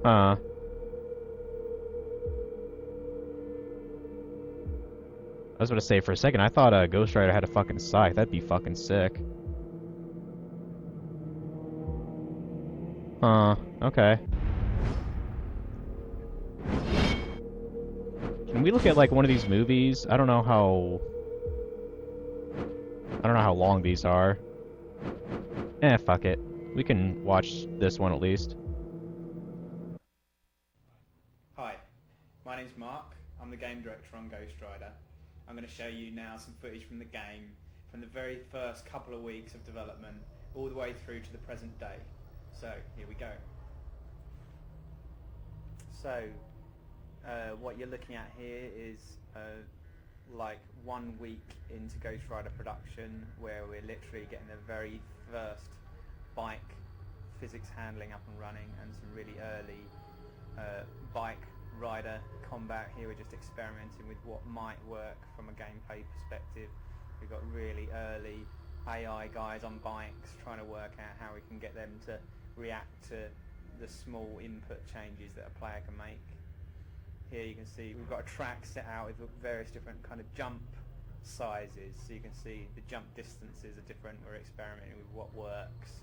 Huh. I was about to say, for a second, I thought Ghost Rider had a fucking scythe. That'd be fucking sick. Huh. Okay. Can we look at like one of these movies? I don't know how long these are. Fuck it. We can watch this one at least. Hi, my name's Mark. I'm the game director on Ghost Rider. I'm going to show you now some footage from the game, from the very first couple of weeks of development, all the way through to the present day. So, here we go. So, what you're looking at here is like 1 week into Ghost Rider production, where we're literally getting the very first bike physics handling up and running, and some really early bike rider combat. Here we're just experimenting with what might work from a gameplay perspective. We've got really early AI guys on bikes trying to work out how we can get them to react to the small input changes that a player can make. Here you can see we've got a track set out with various different kind of jump sizes, so you can see the jump distances are different. We're experimenting with what works,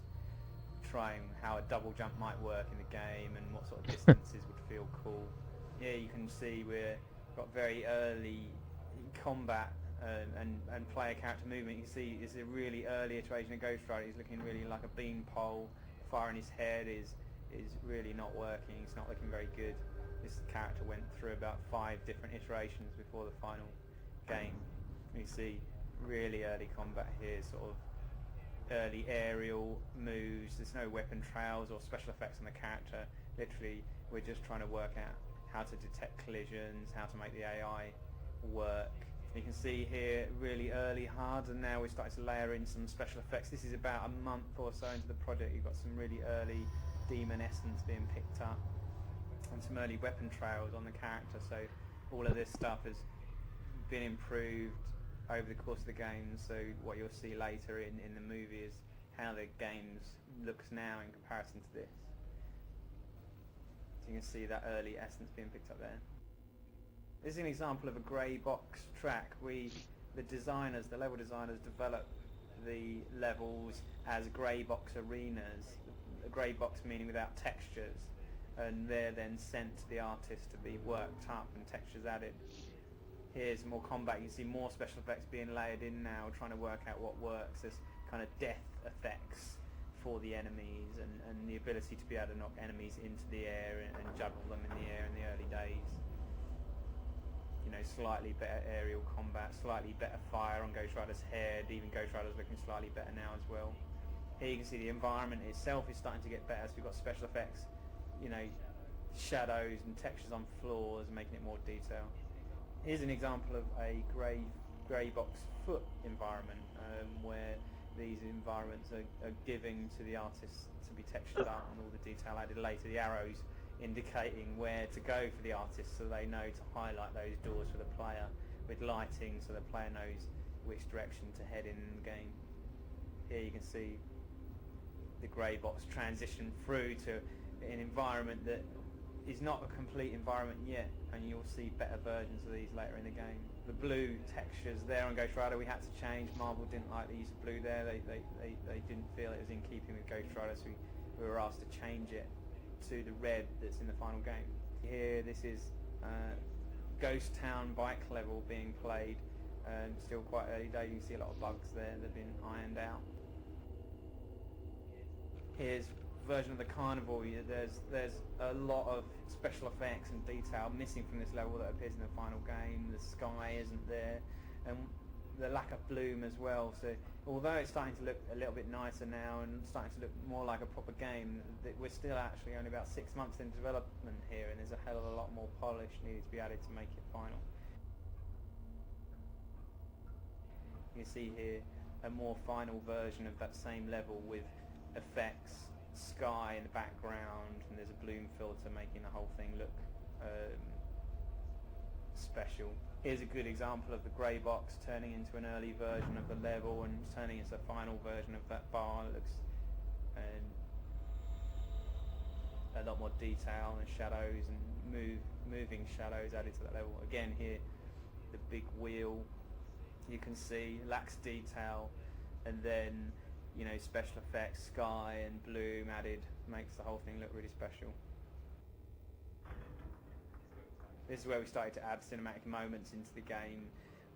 trying how a double jump might work in the game and what sort of distances would feel cool. Here you can see we've got very early combat and player character movement. You can see it's a really early iteration of Ghost Rider. He's looking really like a beanpole. Fire in his head is really not working. It's not looking very good. This character went through about 5 different iterations before the final game. You see really early combat here, sort of early aerial moves. There's no weapon trails or special effects on the character. Literally, we're just trying to work out how to detect collisions, how to make the AI work. You can see here really early hard, and now we're starting to layer in some special effects. This is about a month or so into the project. You've got some really early demon essence being picked up and some early weapon trails on the character. So all of this stuff has been improved over the course of the game. So what you'll see later in the movie is how the game looks now in comparison to this. So you can see that early essence being picked up there. This is an example of a grey box track. The level designers, developed the levels as grey box arenas. A grey box meaning without textures, and they're then sent to the artist to be worked up and textures added. Here's more combat. You can see more special effects being layered in now, trying to work out what works. There's kind of death effects for the enemies, and the ability to be able to knock enemies into the air and juggle them in the air in the early days. You know, slightly better aerial combat, slightly better fire on Ghost Rider's head. Even Ghost Rider's looking slightly better now as well. Here you can see the environment itself is starting to get better. So we've got special effects, you know, shadows and textures on floors, making it more detailed. Here's an example of a grey box foot environment, where these environments are giving to the artists to be textured up and all the detail added later. The arrows indicating where to go for the artist, so they know to highlight those doors for the player with lighting, so the player knows which direction to head in the game. Here you can see the grey box transition through to an environment that is not a complete environment yet, and you'll see better versions of these later in the game. The blue textures there on Ghost Rider we had to change. Marvel didn't like the use of blue there. They didn't feel it was in keeping with Ghost Rider, so we were asked to change it to the red that's in the final game. Here, this is Ghost Town bike level being played. Still quite early days. You can see a lot of bugs there that have been ironed out. Here's version of the carnival. There's a lot of special effects and detail missing from this level that appears in the final game. The sky isn't there, and the lack of bloom as well. So although it's starting to look a little bit nicer now and starting to look more like a proper game, we're still actually only about 6 months in development here, and there's a hell of a lot more polish needed to be added to make it final. You can see here a more final version of that same level with effects, sky in the background, and there's a bloom filter making the whole thing look special. Here's a good example of the grey box turning into an early version of the level and turning into a final version of that bar. It looks a lot more detail and shadows and moving shadows added to that level. Again here, the big wheel, you can see lacks detail, and then special effects, sky and bloom added makes the whole thing look really special. This is where we started to add cinematic moments into the game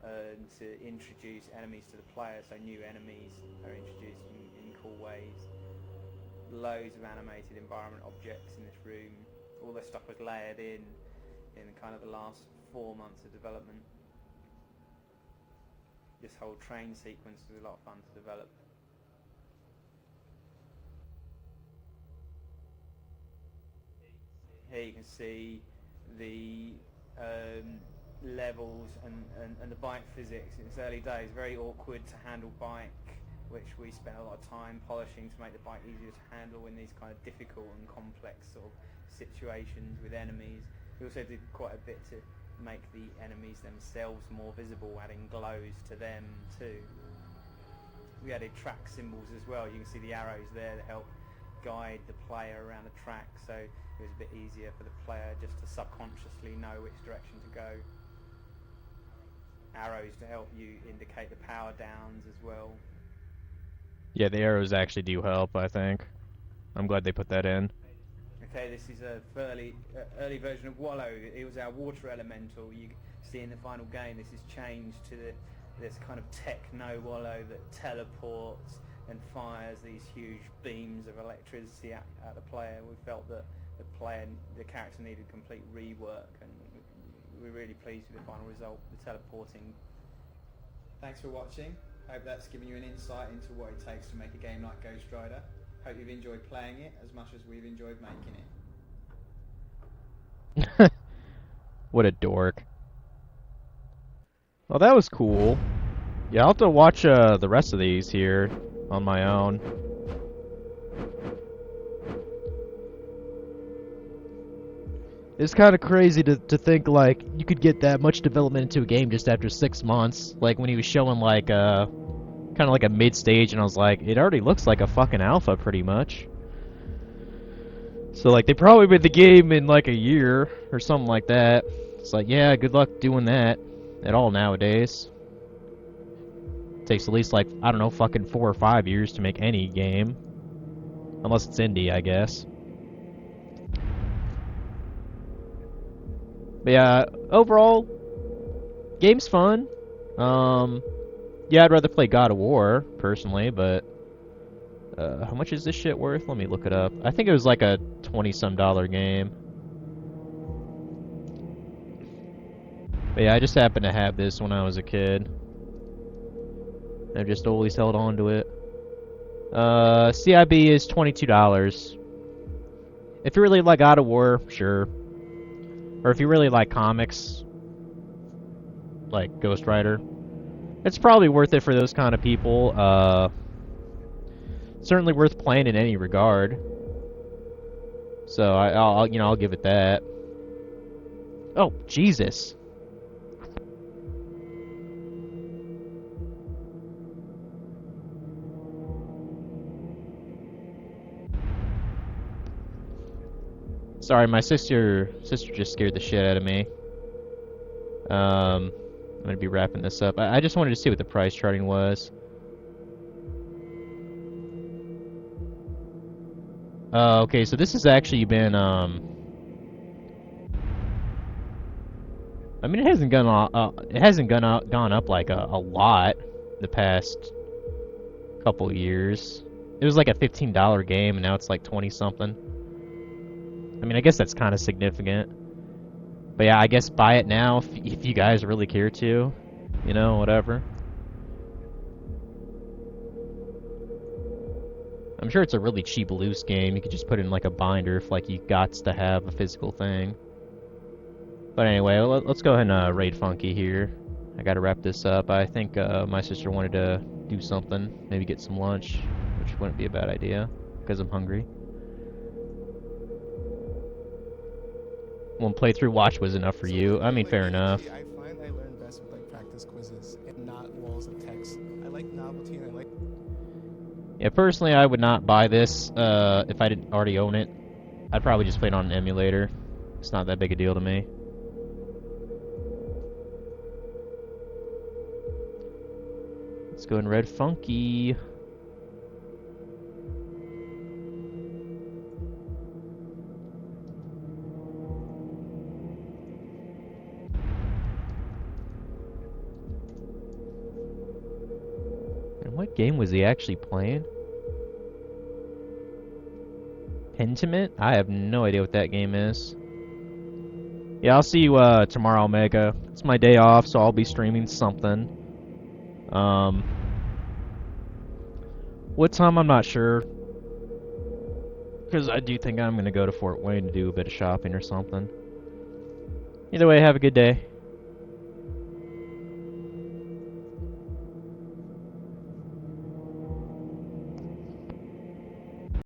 to introduce enemies to the player, so new enemies are introduced in cool ways. Loads of animated environment objects in this room. All this stuff was layered in kind of the last 4 months of development. This whole train sequence was a lot of fun to develop. Here you can see the levels and the bike physics. In its early days, very awkward to handle bike, which we spent a lot of time polishing to make the bike easier to handle in these kind of difficult and complex sort of situations with enemies. We also did quite a bit to make the enemies themselves more visible, adding glows to them too. We added track symbols as well. You can see the arrows there that help guide the player around the track, so it was a bit easier for the player just to subconsciously know which direction to go. Arrows to help you indicate the power downs as well. Yeah, the arrows actually do help, I think. I'm glad they put that in. Okay, this is a fairly early version of Wallow. It was our water elemental. You see in the final game this is changed to this kind of techno Wallow that teleports and fires these huge beams of electricity at the player. We felt that the character needed complete rework, and we're really pleased with the final result, the teleporting. Thanks for watching. Hope that's given you an insight into what it takes to make a game like Ghost Rider. Hope you've enjoyed playing it as much as we've enjoyed making it. What a dork. Well, that was cool. Yeah, I'll have to watch the rest of these here on my own. It's kind of crazy to think, like, you could get that much development into a game just after 6 months. Like, when he was showing, like, kind of like a mid-stage, and I was like, it already looks like a fucking alpha, pretty much. So, like, they probably made the game in, like, a year, or something like that. It's like, yeah, good luck doing that at all nowadays. It takes at least, like, I don't know, fucking 4 or 5 years to make any game. Unless it's indie, I guess. But yeah, overall, game's fun. Yeah, I'd rather play God of War, personally, but how much is this shit worth? Let me look it up. I think it was like a $20-some game. But yeah, I just happened to have this when I was a kid. I've just always held on to it. CIB is $22. If you really like God of War, sure. Or if you really like comics, like Ghost Rider, it's probably worth it for those kind of people. Certainly worth playing in any regard. So I'll give it that. Oh, Jesus. Sorry, my sister just scared the shit out of me. I'm gonna be wrapping this up. I just wanted to see what the price charting was. Okay, so this has actually been, I mean, it hasn't gone up like a lot the past couple years. It was like a $15 game, and now it's like 20 something. I mean, I guess that's kind of significant. But yeah, I guess buy it now if you guys really care to. You know, whatever. I'm sure it's a really cheap loose game. You could just put it in like a binder if like you gots to have a physical thing. But anyway, let's go ahead and raid Funky here. I gotta wrap this up. I think my sister wanted to do something, maybe get some lunch, which wouldn't be a bad idea because I'm hungry. One playthrough watch was enough for you. I mean, fair enough. I find I learn best with like practice quizzes and not walls of text. I like novelty and I like. Yeah, personally, I would not buy this if I didn't already own it. I'd probably just play it on an emulator. It's not that big a deal to me. Let's go and Red Funky. And what game was he actually playing? Pentiment? I have no idea what that game is. Yeah, I'll see you tomorrow, Omega. It's my day off, so I'll be streaming something. What time, I'm not sure. Because I do think I'm going to go to Fort Wayne to do a bit of shopping or something. Either way, have a good day.